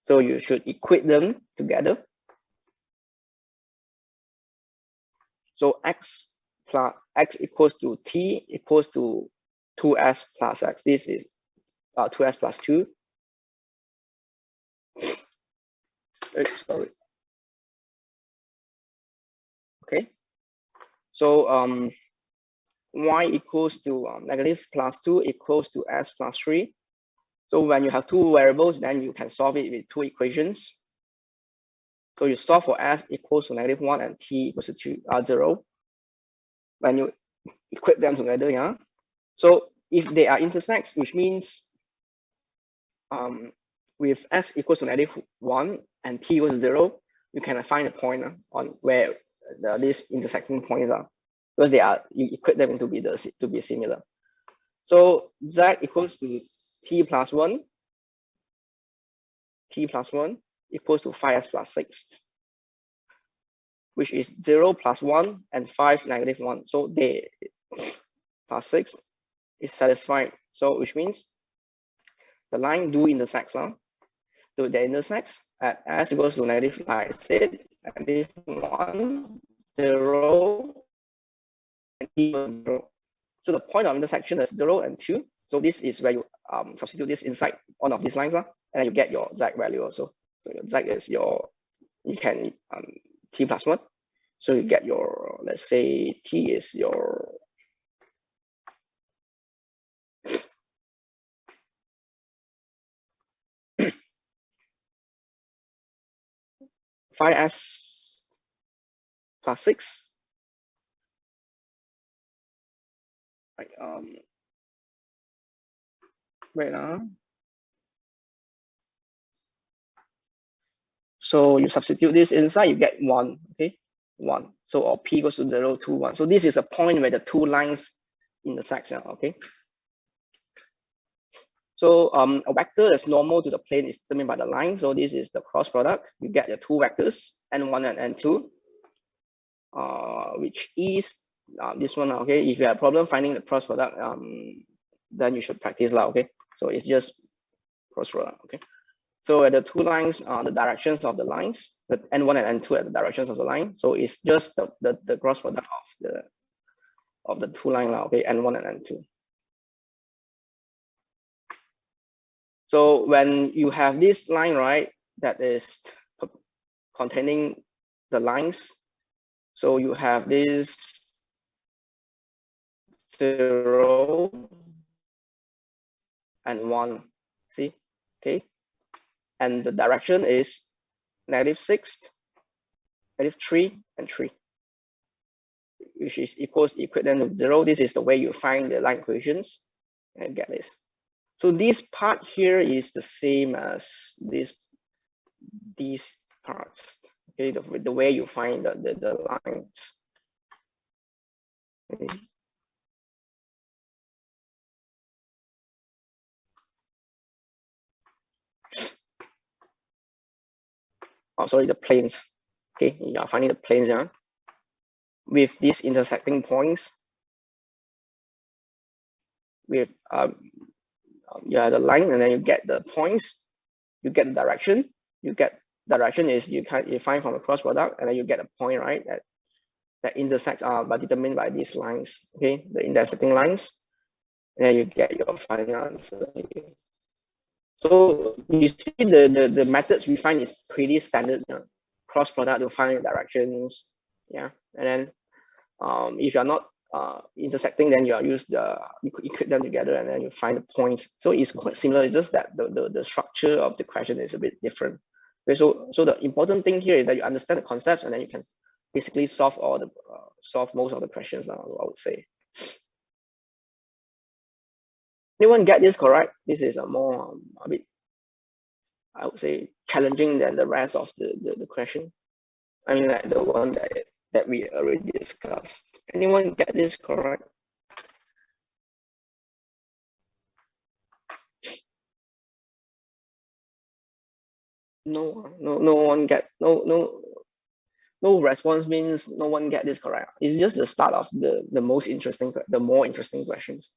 Speaker 1: So you should equate them together. So x equals to t equals to 2s plus x. This is 2s plus 2. Sorry. Okay. So y equals to negative plus 2 equals to s plus 3. So when you have two variables, then you can solve it with two equations. So you solve for s equals to -1 and t equals to 0. When you equate them together, yeah. So if they are intersects, which means with s equals to -1 and t equals to 0, you can find a point on where these intersecting points are, because they are, you equate them to be similar. So z equals to t plus 1 equals to 5s plus 6, which is 0 plus 1 and 5 -1. So they plus 6 is satisfied. So which means the line do intersects now. So they intersects at s equals to negative, like I said, -1, 0, and t equals 0. So the point of intersection is 0 and 2. So this is where you substitute this inside one of these lines, and then you get your z value also. So your z is your, you can t plus 1. So you get your, let's say t is your 5s plus 6. Like wait. So you substitute this inside, you get 1, okay? 1. So or p equals to 0, 2, 1. So this is a point where the two lines intersect, okay? So a vector that's normal to the plane is determined by the line. So this is the cross product. You get the two vectors, n1 and n2, which is this one, okay? If you have a problem finding the cross product, then you should practice that, okay? So it's just cross product, okay? So at the two lines are the directions of the lines, the n1 and n2 are the directions of the line. So it's just the cross product of the two lines, okay, n1 and n2. So when you have this line, right, that is containing the lines, so you have this 0 and 1, see, okay? And the direction is -6, -3, and 3, which is equivalent to 0. This is the way you find the line equations and get this. So this part here is the same as these parts, okay? The way you find the lines. Okay. Oh, sorry, the planes. Okay, you are finding the planes, yeah, with these intersecting points. With yeah, the line, and then you get the points. You get the direction. You get direction is you find from a cross product, and then you get a point, right? That intersects are determined by these lines. Okay, the intersecting lines, and then you get your final answer. So you see the methods we find is pretty standard. Cross product to find directions. Yeah, and then if you're not intersecting, then you equate them together, and then you find the points. So it's quite similar. It's just that the structure of the question is a bit different. Okay, so the important thing here is that you understand the concepts, and then you can basically solve most of the questions now, I would say. Anyone get this correct? This is a more a bit, I would say, challenging than the rest of the question. I mean, like the one that we already discussed. Anyone get this correct? No one get no response means no one get this correct. It's just the start of the more interesting questions.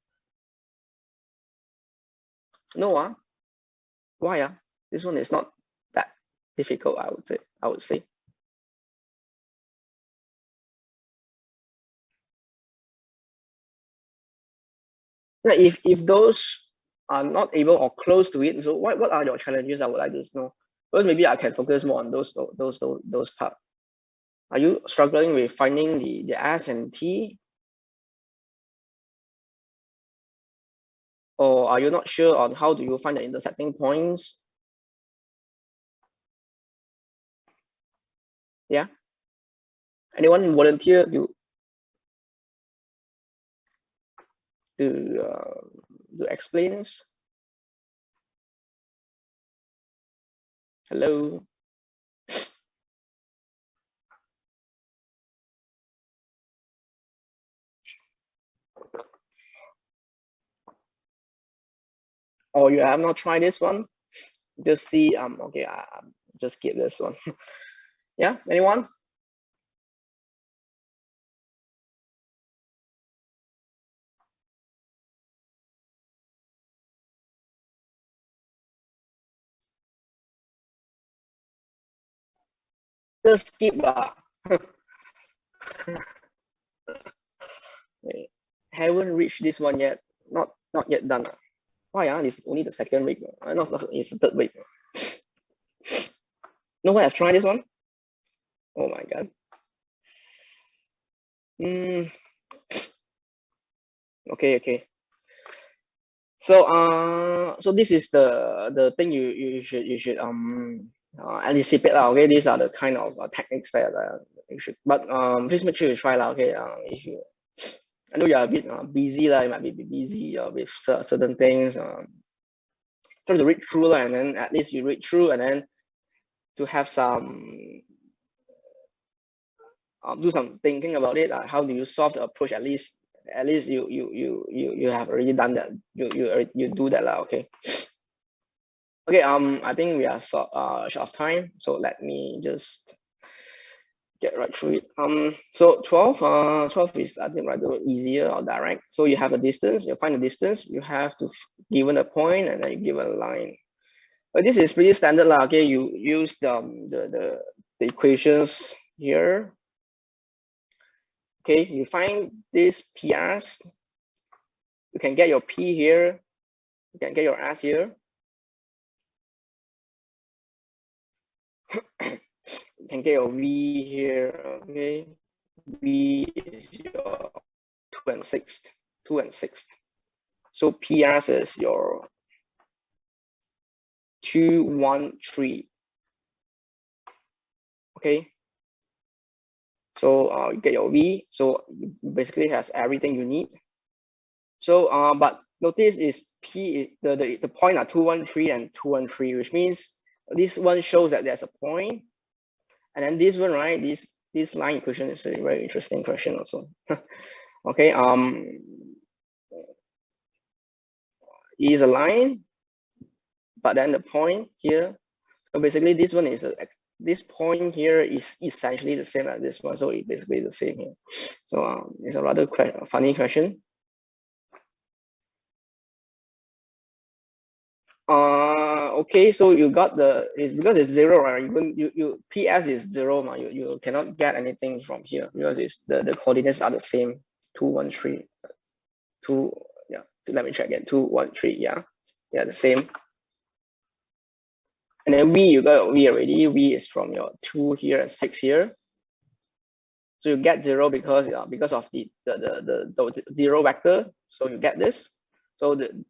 Speaker 1: No, why? This one is not that difficult, I would say. Now, if those are not able or close to it, so what are your challenges? I would like to know. First, maybe I can focus more on those parts. Are you struggling with finding the S and T? Or are you not sure on how do you find the intersecting points? Yeah. Anyone volunteer to explain this? Hello. Or you have not tried this one? Just see. Okay. I just skip this one. Yeah. Anyone? Just skip. Haven't reached this one yet. Not yet done. Why? It's only the second week. Not it's the third week. No one have tried this one? Oh my god. Okay. So this is the thing you should anticipate lah. Okay, these are the kind of techniques that you should. But please make sure you try lah. Okay, if you, I know you are a bit busy lah. You might be busy with certain things. Try to read through lah, and then at least you read through, and then to have some do some thinking about it. How do you solve the approach? At least you have already done that. You do that lah. Okay. Okay. I think we are short of time, so let me just get right through it. So 12 is, I think, rather easier or direct. So you have a distance. You find the distance. You have to given a point, and then you give a line. But this is pretty standard lah. Okay. You use the equations here. Okay, you find these PRs. You can get your P here. You can get your S here. You can get your V here. Okay, V is your 2 and 6. 2 and 6. So PRs is your 2, 1, 3. Okay. So you get your V. So you basically has everything you need. So but notice is P the point are 2, 1, 3 and 2, 1, 3, which means this one shows that there's a point, and then this one, right? This line equation is a very interesting question also. Okay, E is a line, but then the point here. So basically, this one is this point here is essentially the same as this one, so it's basically the same here. So it's a rather funny question. Okay, so you got it's because it's 0, right? You PS is 0, you cannot get anything from here because it's the coordinates are the same. 2, 1, 3, 2. Yeah, let me check again. 2, 1, 3. Yeah, the same. And then V, you got V already. V is from your 2 here and 6 here. So you get 0 because of the 0 vector. So you get this. So the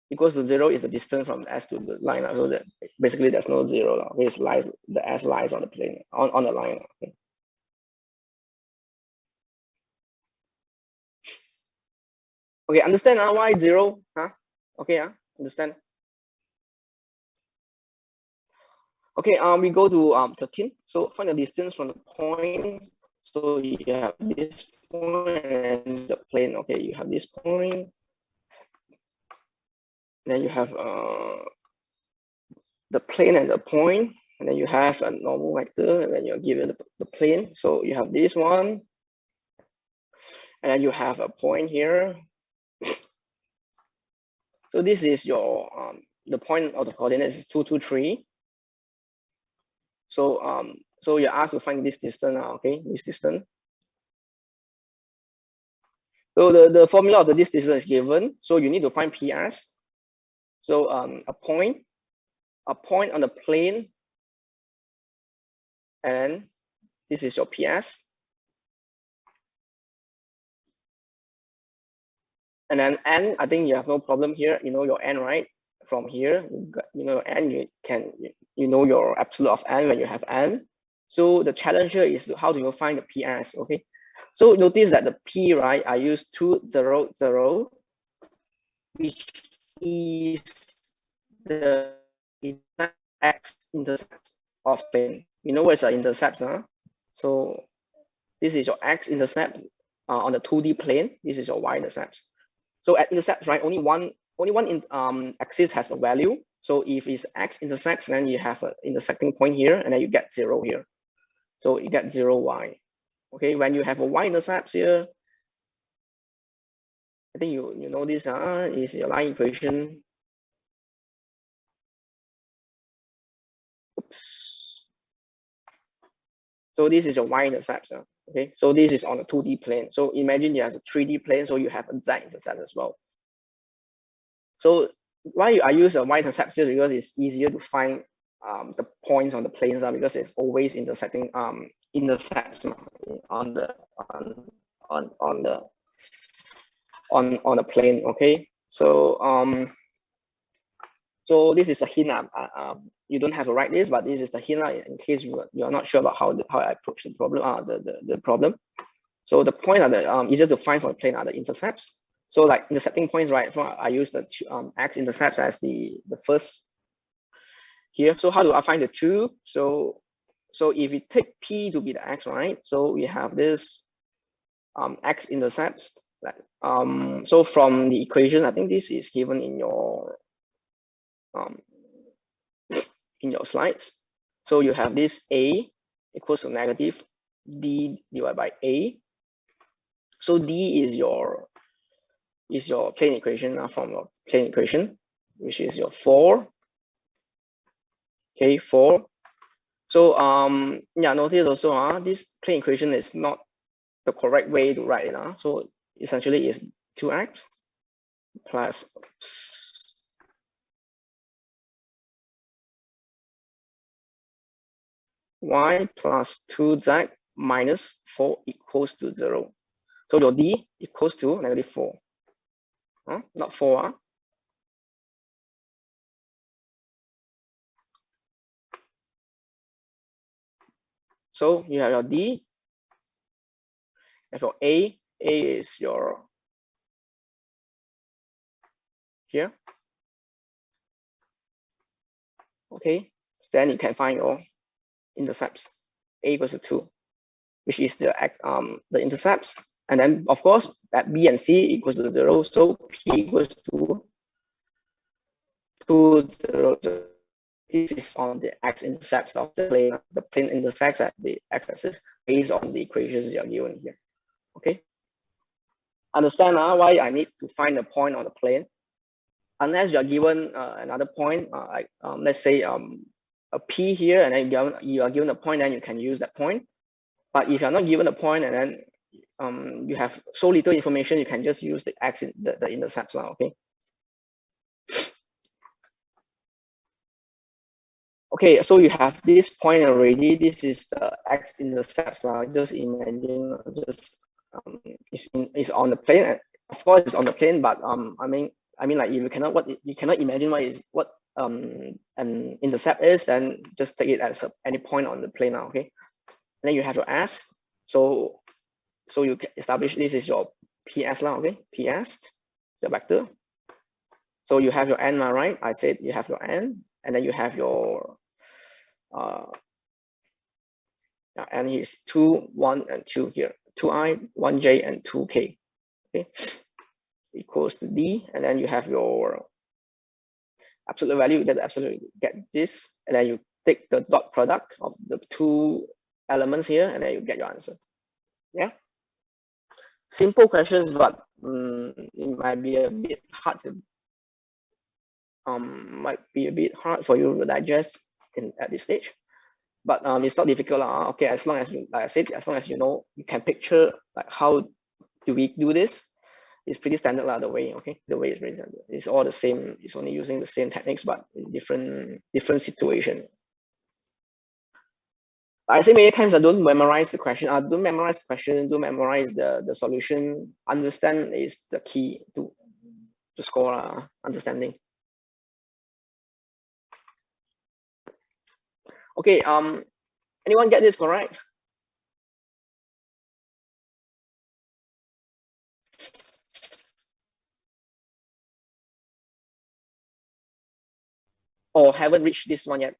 Speaker 1: equals to 0 is the distance from S to the line. So that basically there's no 0. The S lies on the plane, on the line. Okay. Okay, understand why 0? Huh? Okay, understand. Okay, we go to 13. So find the distance from the point. So you have this point and the plane. Okay, you have this point. Then you have the plane and the point, and then you have a normal vector, and then you're given the plane. So you have this one, and then you have a point here. So this is your the point of the coordinates is 2, 2, 3. So so you're asked to find this distance now. Okay, this distance. So the formula of this distance is given. So you need to find PS. So a point on the plane, and this is your PS. And then N, I think you have no problem here. You know your N, right? From here, you know N, you know your absolute of N when you have N. So the challenge here is how do you find the PS, okay? So notice that the P, right, I use 2, 0, 0, which is the x-intercept of plane. You know where's the intercept, huh? So this is your x-intercept on the 2D plane. This is your y-intercept. So at intercepts, right, only one axis has a value. So if it's x-intercepts, then you have an intersecting point here, and then you get 0 here. So you get 0, y. Okay, when you have a y-intercepts here, I think you know this is your line equation. Oops. So this is your y-intercept. Okay, so this is on a 2D plane. So imagine you have a 3D plane, so you have a z-intercept as well. So why I use a y-intercept here, because it's easier to find the points on the planes because it's always intersecting intercepts on the plane. Okay, so so this is a hint. You don't have to write this, but this is the hint in case you are not sure about how I approach the problem. The problem. So the point are the easier to find for the plane are the intercepts. So like intersecting points, right? I use the x-intercepts as the first here. So how do I find the 2? So if we take P to be the x, right? So we have this x-intercepts. So from the equation, I think this is given in your slides. So you have this A equals to negative D divided by A. So D is your plane equation from your plane equation, which is your 4. Okay, 4. So yeah, notice also this plane equation is not the correct way to write it. So essentially it's 2x plus y plus 2z minus 4 equals to 0. So your D equals to negative 4. Not 4. So you have your D. And for A is your here. Okay, then you can find your intercepts. A equals to 2, which is the intercepts. And then of course at B and C equals to 0, so P equals to 2, 0, 0. This is on the x-intercepts of the plane intersects at the x-axis based on the equations you are given here. Okay. Understand now why I need to find a point on the plane. Unless you are given another point, like let's say a P here, and then you are given a point, then you can use that point. But if you're not given a point, and then you have so little information, you can just use the x in the intercepts now. Okay. Okay, so you have this point already. This is the x-intercepts now. Just imagine, it's on the plane. Of course, it's on the plane, but I mean, like if you cannot imagine what an intercept is, then just take it as any point on the plane now. Okay, and then you have your s. So you can establish this is your ps now. Okay, ps, the vector. So you have your n now, right? I said you have your n, and then you have your and here's 2, 1, and 2 here. 2i, 1j, and 2k. Okay, equals to d, and then you have your absolute value. You get the absolute, get this, and then you take the dot product of the two elements here, and then you get your answer. Yeah, simple questions, but it might be a bit hard to for you to digest at this stage, but it's not difficult. Okay, as long as like I said, as long as you know, you can picture like how do we do this. It's pretty standard the way. Okay, the way is very standard. It's all the same. It's only using the same techniques, but in different situation. I say many times, I don't memorize the question. I don't memorize the question. Don't memorize the solution. Understand is the key to score. Understanding. Okay, anyone get this correct? Or haven't reached this one yet?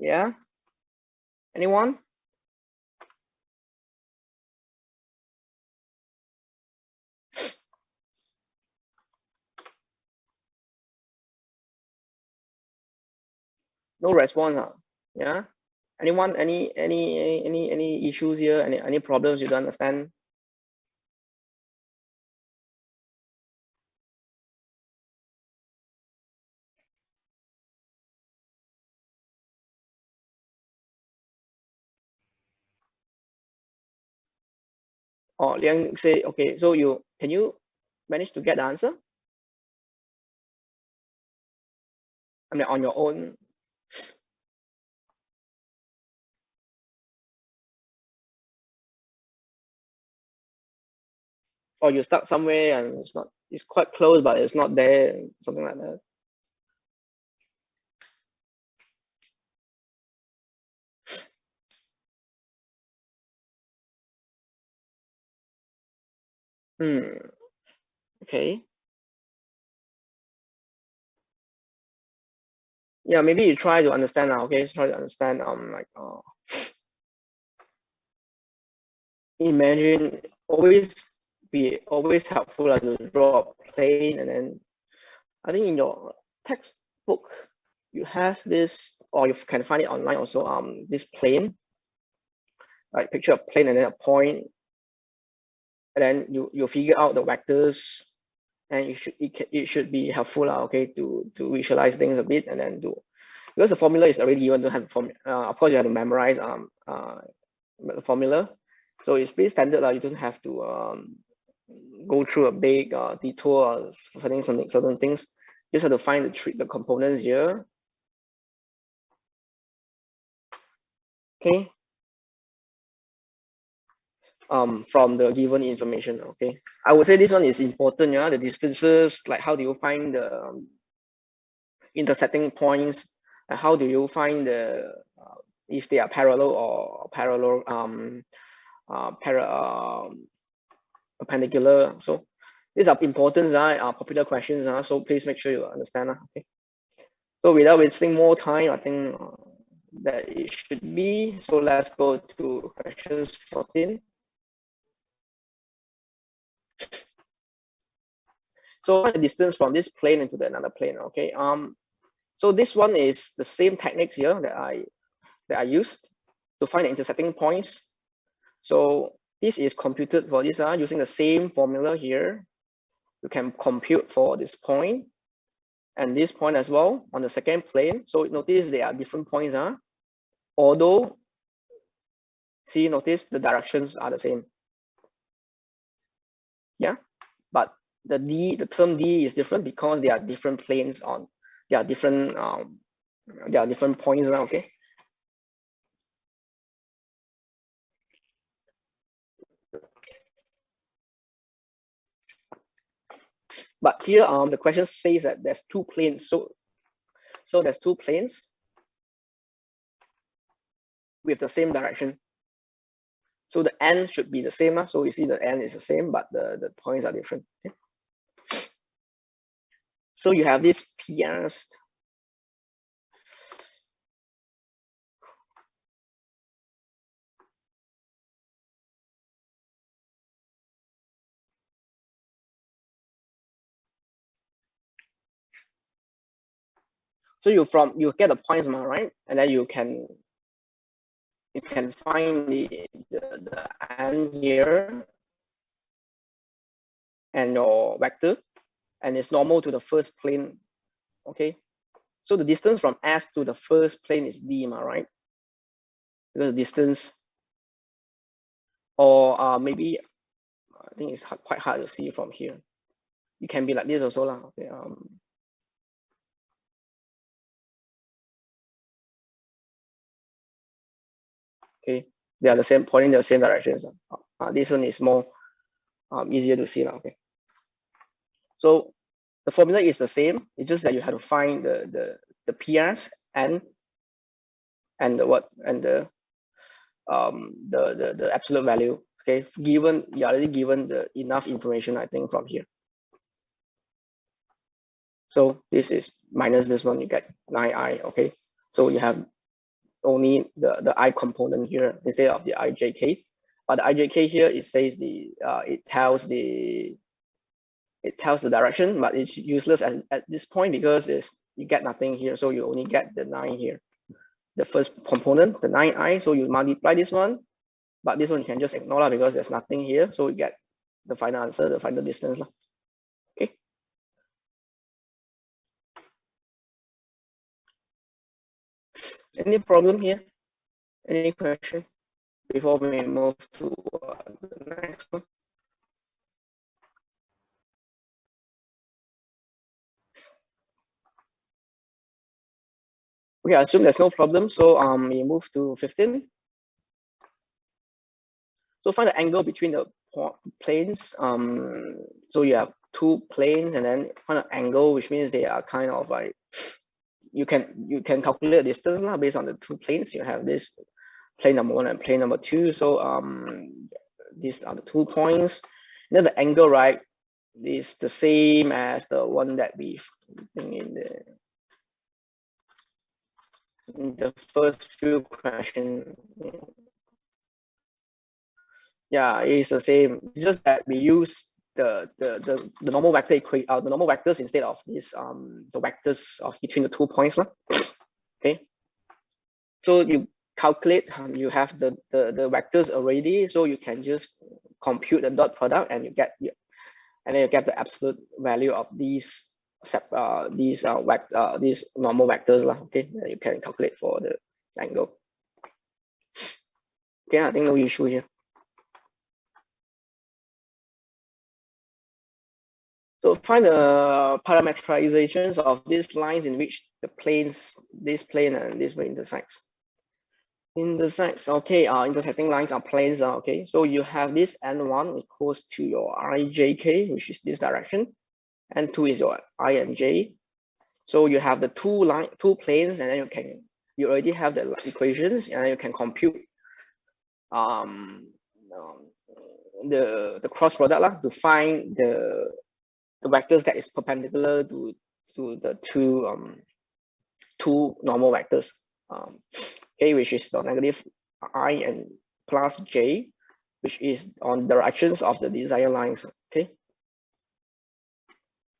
Speaker 1: Yeah, anyone? No response. Yeah, anyone? Any issues here? Any problems you don't understand? Or Liang say, okay, so can you manage to get the answer? I mean, on your own. Or you start somewhere and it's quite close, but it's not there, something like that. Okay. Yeah, maybe you try to understand now. Okay, try to understand. Imagine, always helpful to draw a plane, and then I think in your textbook you have this, or you can find it online also. This plane, like picture a plane and then a point, and then you figure out the vectors, and it should be helpful okay, to visualize things a bit, and then do, because the formula is already given to have of course you have to memorize the formula, so it's pretty standard. You don't have to go through a big detour for finding certain things. You just have to find the components here. Okay. From the given information. Okay, I would say this one is important. Yeah, the distances, like how do you find the intersecting points, and how do you find the if they are parallel or parallel perpendicular. So these are important, popular questions. So please make sure you understand. Okay. So without wasting more time, I think that it should be. So let's go to questions 14. So find the distance from this plane into the another plane. Okay. So this one is the same techniques here that I used to find the intersecting points. So this is computed for this using the same formula here. You can compute for this point and this point as well on the second plane. So notice there are different points. Although, see, notice the directions are the same. Yeah, but the term D is different because there are different planes on. There are different points. Okay. But here, the question says that there's two planes. So there's two planes with the same direction. So the n should be the same. So you see the n is the same, but the points are different. Okay? So you have this PRs. So you get the points, right? And then you can find the n here and your vector, and it's normal to the first plane. Okay. So the distance from S to the first plane is D, right? Because the distance, or maybe I think it's quite hard to see from here. It can be like this also lah. Okay. Okay, they are the same, pointing the same directions. This one is more easier to see now. Okay. So the formula is the same. It's just that you have to find the PRs and the absolute value. Okay, given you already given the enough information, I think, from here. So this is minus this one, you get 9i. Okay, so you have only the I component here instead of the ijk. But the ijk here, it says it tells the direction, but it's useless at this point because you get nothing here. So you only get the 9 here, the first component, the 9i. So you multiply this one, but this one you can just ignore because there's nothing here. So you get the final answer, the final distance. Okay. Any problem here? Any question before we move to the next one? Okay, I assume there's no problem. So we move to 15. So find the angle between the planes. So you have two planes and then find an angle, which means they are kind of like, you can calculate the distance based on the two planes. You have this plane number 1 and plane number 2. So these are the 2 points. And then the angle, right, is the same as the one that we think in the first few questions. Yeah, it's the same. It's just that we use the normal vector the normal vectors instead of this the vectors of between the 2 points. Okay. So you calculate, you have the vectors already, so you can just compute the dot product and then you get the absolute value of these normal vectors. Okay, you can calculate for the angle. Okay, I think no issue here. So find the parameterizations of these lines in which the planes, this plane and this plane intersects. Okay, intersecting lines are planes. Okay, so you have this n1 equals to your ijk, which is this direction, and 2 is your I and j. So you have the two planes, and then you already have the equations, and then you can compute the cross product lah, to find the vectors that is perpendicular to the two normal vectors, okay, which is the negative I and plus j, which is on directions of the desired lines. Okay,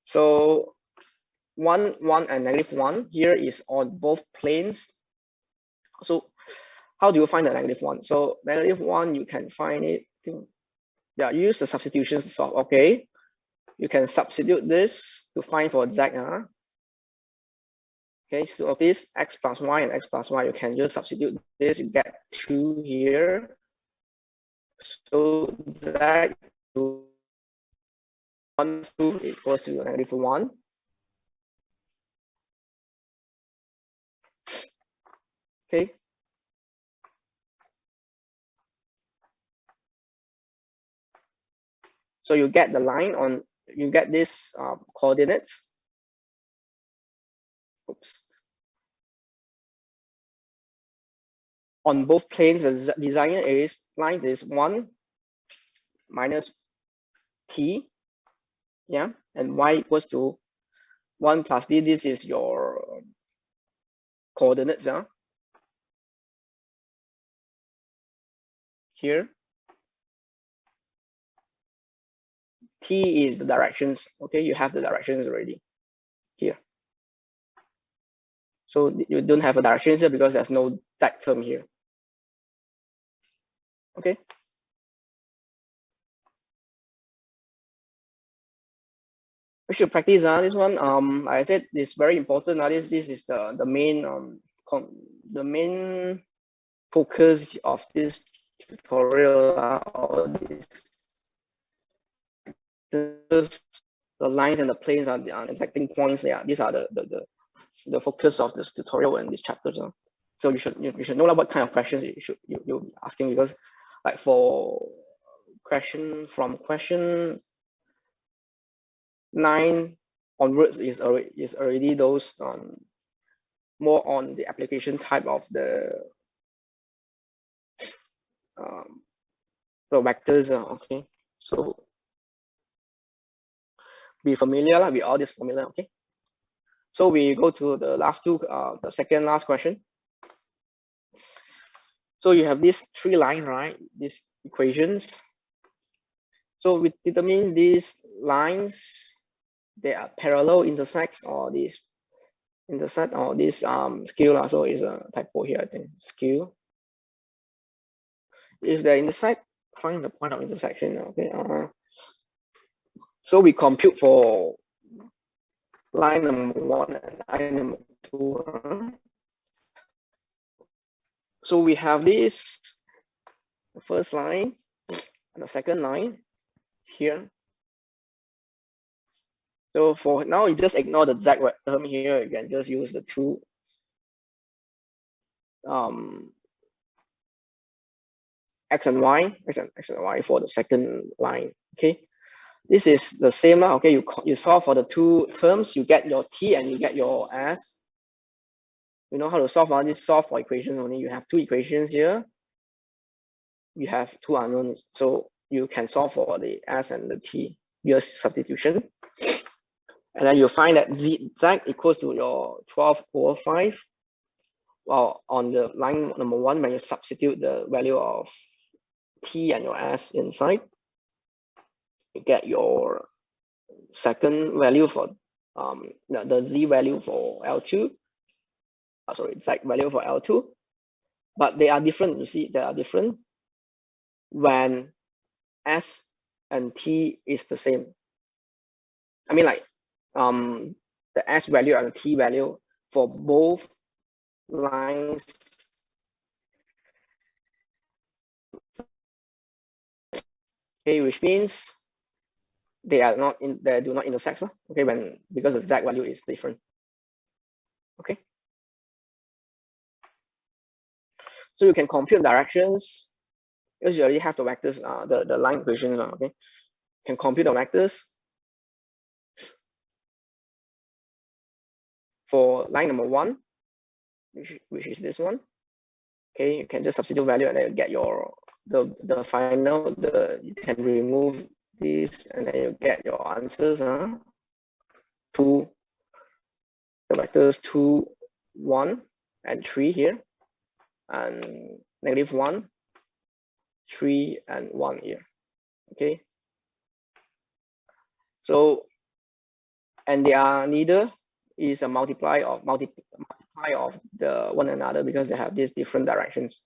Speaker 1: so 1, 1 and -1 here is on both planes. So how do you find the -1? So -1, you can find it, yeah, use the substitutions to solve. Okay, you can substitute this to find for z. Okay, so this x plus y and x plus y, you can just substitute this, you get 2 here. So z to 1 equals to -1. Okay. So you get the line on, you get this coordinates. Oops. On both planes, the design is line is 1 minus t, yeah, and y equals to 1 plus d. This is your coordinates, yeah. Here, t is the directions. Okay, you have the directions already here. So you don't have a directions here because there's no z term here. Okay. We should practice this one. Like I said, it's very important. This is the main the main focus of this tutorial. Or this, the lines and the planes are the intersecting points. Yeah, these are the focus of this tutorial and this chapter. So you should know what kind of questions you'll be asking, because like for question 9 onwards is already those more on the application type of the vectors. Okay, so be familiar with all this formula. Okay, so we go to the last two, the second last question. So you have these 3 lines, right? These equations. So we determine these lines, they are parallel, intersects, or these intersect, or this skew. So it's a typo here, I think, skew. If they intersect, find the point of intersection. Okay. So we compute for line number 1 and line number 2. So we have this, the first line and the second line here. So for now, you just ignore the z term here. You can just use the 2 x and y for the second line. Okay, this is the same. Okay, you solve for the 2 terms, you get your t and you get your s. You know how to solve on this. Solve for equations only. You have 2 equations here. You have 2 unknowns, so you can solve for the s and the t via substitution. And then you find that z equals to your 12/5. Well, on the line number 1, when you substitute the value of t and your s inside, you get your second value for the z value for L2. Sorry, z value for L2. But they are different. You see, they are different when s and t is the same. I mean, like the s value and the t value for both lines okay, which means they are not in, they do not intersect. Okay, because the z value is different. Okay, so you can compute directions because you already have the vectors, the line equations. Okay, you can compute the vectors for line number 1, which is this one. Okay, you can just substitute value and then you get your the final, you can remove this and then you get your answers. The vectors 2, 1, and 3 here, and -1, 3, and 1 here. Okay. So, and they are neither is a multiply of the one another because they have these different directions.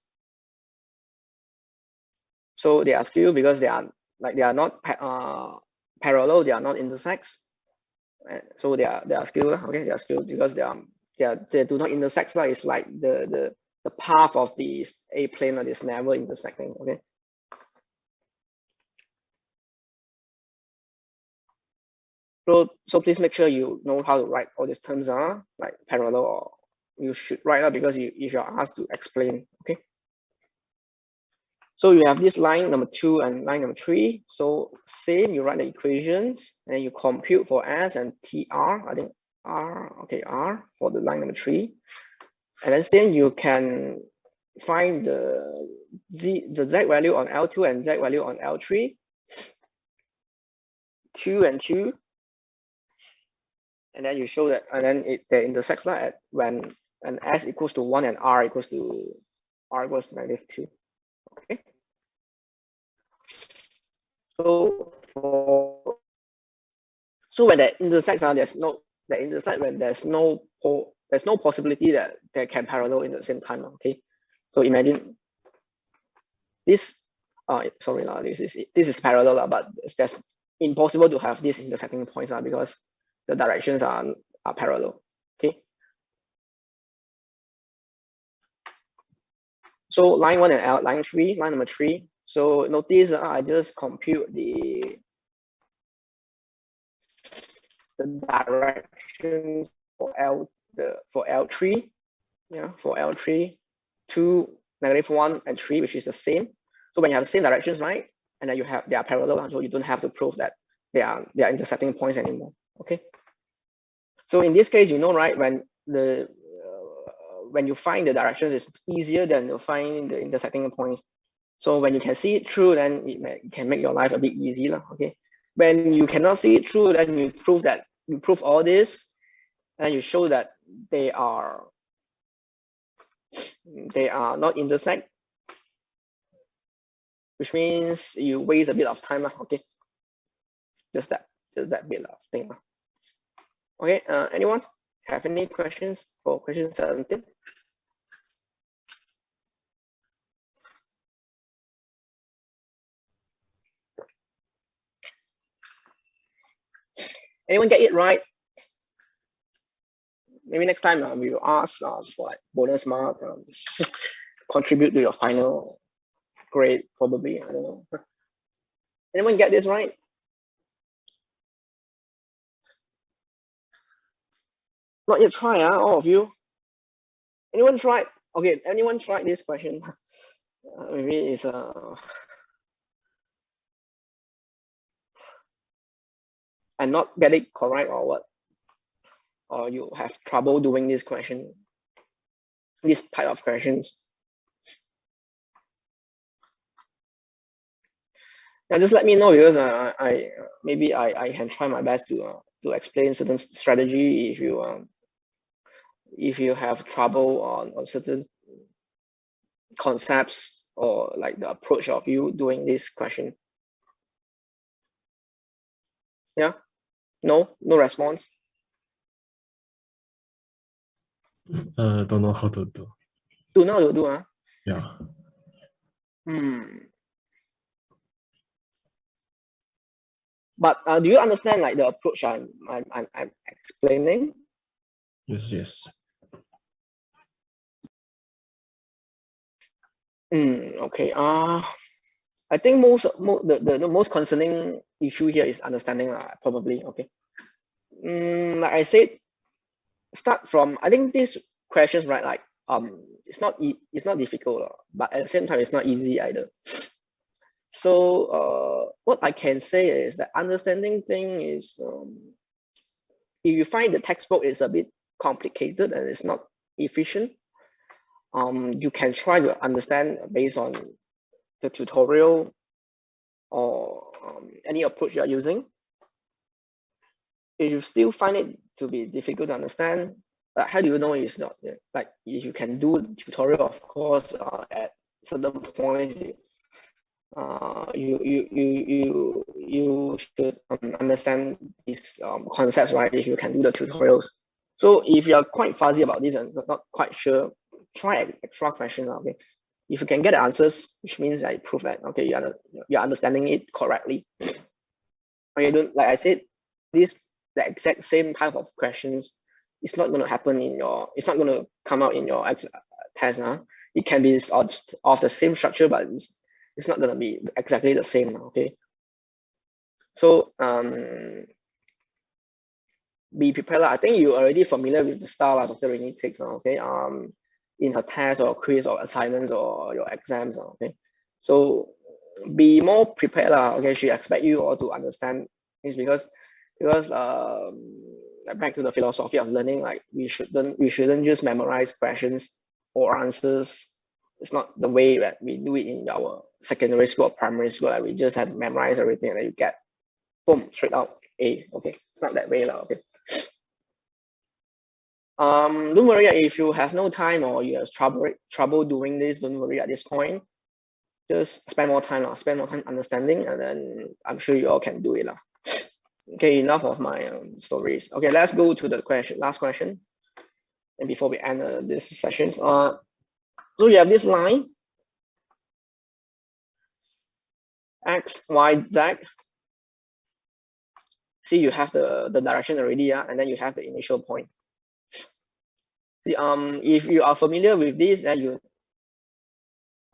Speaker 1: So they are skewed because they are not parallel, they are not intersects. So they are skewed. Okay, they are skewed because they do not intersect. It's like the path of the A plane is never intersecting. Okay. So please make sure you know how to write all these terms are like parallel, or you should write because if you're asked to explain. Okay. So you have this line number 2 and line number 3. So same, you write the equations and you compute for S and TR. I think R, okay, R for the line number 3. And then same, you can find the Z value on L2 and Z value on L3. 2 and 2. And then you show that, and then they intersect at when S equals to 1 and R equals to -2. Okay. So when that intersects, when there's no possibility that they can parallel in the same time. Okay. So imagine this. Sorry, this is parallel, but that's impossible to have this intersecting points because the directions are parallel. Okay. So line 1 and line number 3. So notice I just compute the directions for L3. Yeah, for L3, 2, -1, and 3, which is the same. So when you have the same directions, right, and then they are parallel, so you don't have to prove that they are intersecting points anymore. Okay. So in this case, right, when you find the directions, it's easier than to find the intersecting points. So when you can see it through, then it can make your life a bit easier. Okay. When you cannot see it through, then you prove all this, and you show that they are not intersect, which means you waste a bit of time. Okay. Just that bit of thing. Okay. Anyone have any questions for question 17? Anyone get it right? Maybe next time we will ask for like bonus mark, contribute to your final grade, probably. I don't know. Anyone get this right? Not yet try, all of you. Anyone tried? Okay, anyone tried this question? Maybe it's and not get it correct or what? Or you have trouble doing this question, this type of questions? Now just let me know, because maybe I can try my best to explain certain strategy if you have trouble on certain concepts or like the approach of you doing this question. Yeah, no response.
Speaker 2: Don't know how to do.
Speaker 1: Don't know how to do,
Speaker 2: Yeah.
Speaker 1: But do you understand like the approach I'm explaining?
Speaker 2: Yes.
Speaker 1: Okay. I think the most concerning issue here is understanding, probably. Okay. Like I said, start from, I think these questions, right? Like it's not difficult, but at the same time it's not easy either. So what I can say is that understanding thing is, if you find the textbook is a bit complicated and it's not efficient, you can try to understand based on the tutorial or any approach you are using, if you still find it to be difficult to understand, how do you know it's not? Like if you can do the tutorial, of course, at certain points, you should understand these concepts, right? If you can do the tutorials. So if you are quite fuzzy about this and not quite sure, try extra questions. Okay, if you can get the answers, which means I prove that okay you're understanding it correctly. Okay, don't, like I said, the exact same type of questions, it's not going to happen in your, it's not going to come out in your test. It can be of the same structure, but it's not going to be exactly the same. Okay, so be prepared. I think you're already familiar with the style that Dr. Renee takes. Okay, in her tests or quiz or assignments or your exams. Okay, so be more prepared. Okay, she expect you all to understand this because back to the philosophy of learning, like we shouldn't just memorize questions or answers. It's not the way that we do it in our secondary school or primary school. Like we just have to memorize everything and then you get boom straight out A. Okay, it's not that way. Okay. Don't worry if you have no time or you have trouble doing this. Don't worry at this point. Just spend more time understanding, and then I'm sure you all can do it. Okay, enough of my stories. Okay, let's go to the last question. And before we end this session, so you have this line, X, Y, Z. See, you have the direction already, and then you have the initial point. See, if you are familiar with this, then you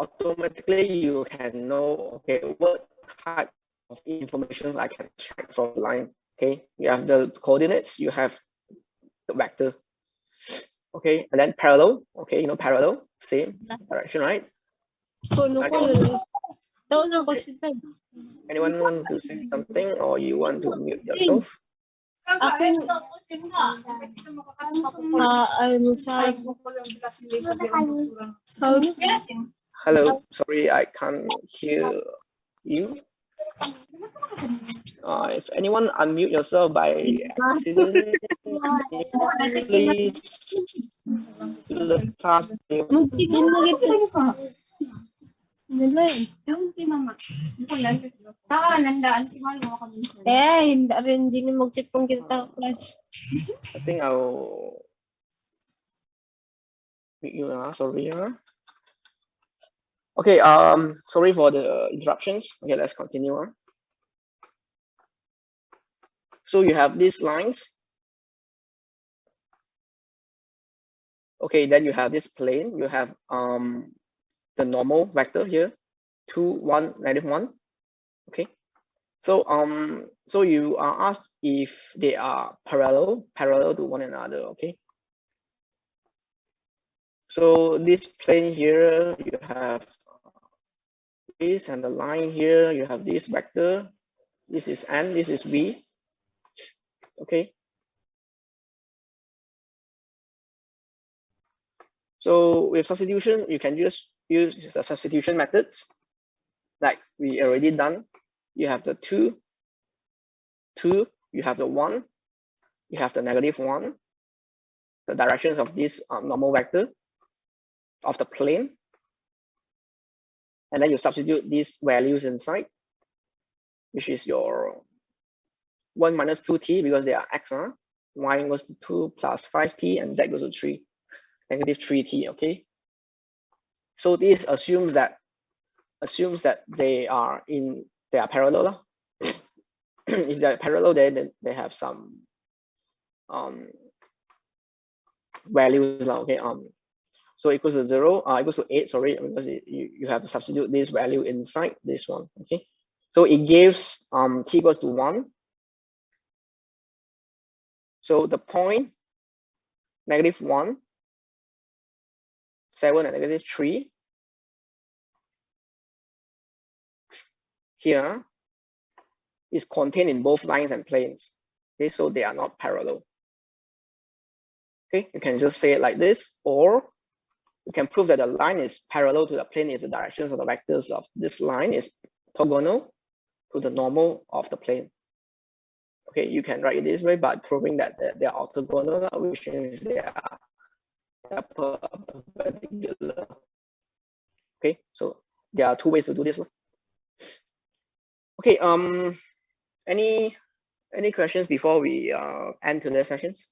Speaker 1: automatically you can know, okay, what type of information I can extract from the line. Okay, you have the coordinates, you have the vector. Okay, and then parallel. Okay, you know parallel, same direction, right? Anyone want to say something or you want to mute yourself? Hello, sorry, I can't hear you. If anyone unmute yourself by accident, please do the class. I think I'll mute you. Sorry. Okay, sorry for the interruptions. Okay, let's continue. So you have these lines. Okay, then you have this plane. You have the normal vector here, 2, 1, -1. Okay. So so you are asked if they are parallel to one another. Okay. So this plane here, you have this, and the line here, you have this vector. This is N, this is V. Okay. So with substitution, you can just use the substitution methods like we already done. You have the 2, you have the 1, you have the -1, the directions of this normal vector of the plane. And then you substitute these values inside, which is your 1 minus 2t because they are x, y equals to 2 plus 5t, and z equals to 3, -3t. Okay. So this assumes that they are parallel. If they are parallel, then they have some values. Okay. So equals to 0, equals to 8. Sorry, because you have to substitute this value inside this one. Okay. So it gives t equals to 1. So the point -1, 7, and -3 here is contained in both lines and planes. Okay, so they are not parallel. Okay, you can just say it like this, or you can prove that the line is parallel to the plane if the directions of the vectors of this line is orthogonal to the normal of the plane. Okay, you can write it this way by proving that they are orthogonal, which means they are perpendicular. Okay, so there are two ways to do this. Okay, any questions before we end today's sessions?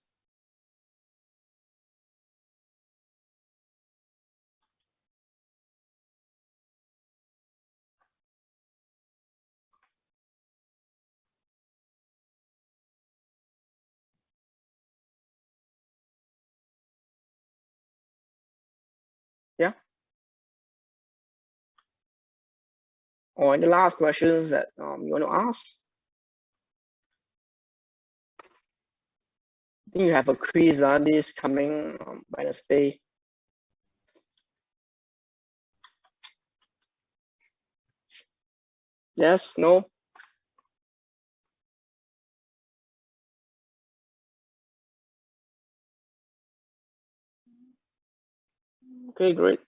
Speaker 1: Yeah. Or any last questions that you want to ask? I think you have a quiz this coming Wednesday. Yes, no? Okay, great.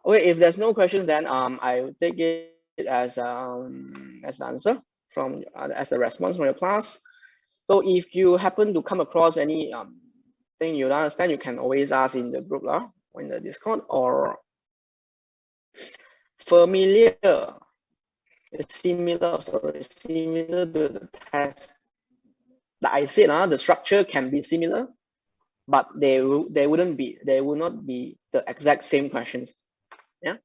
Speaker 1: Okay, if there's no questions, then I will take it as an answer from as the response from your class. So if you happen to come across any thing you don't understand, you can always ask in the group or in the Discord, or familiar. It's similar to the test. Like I said, the structure can be similar, but they will not be the exact same questions. Yeah.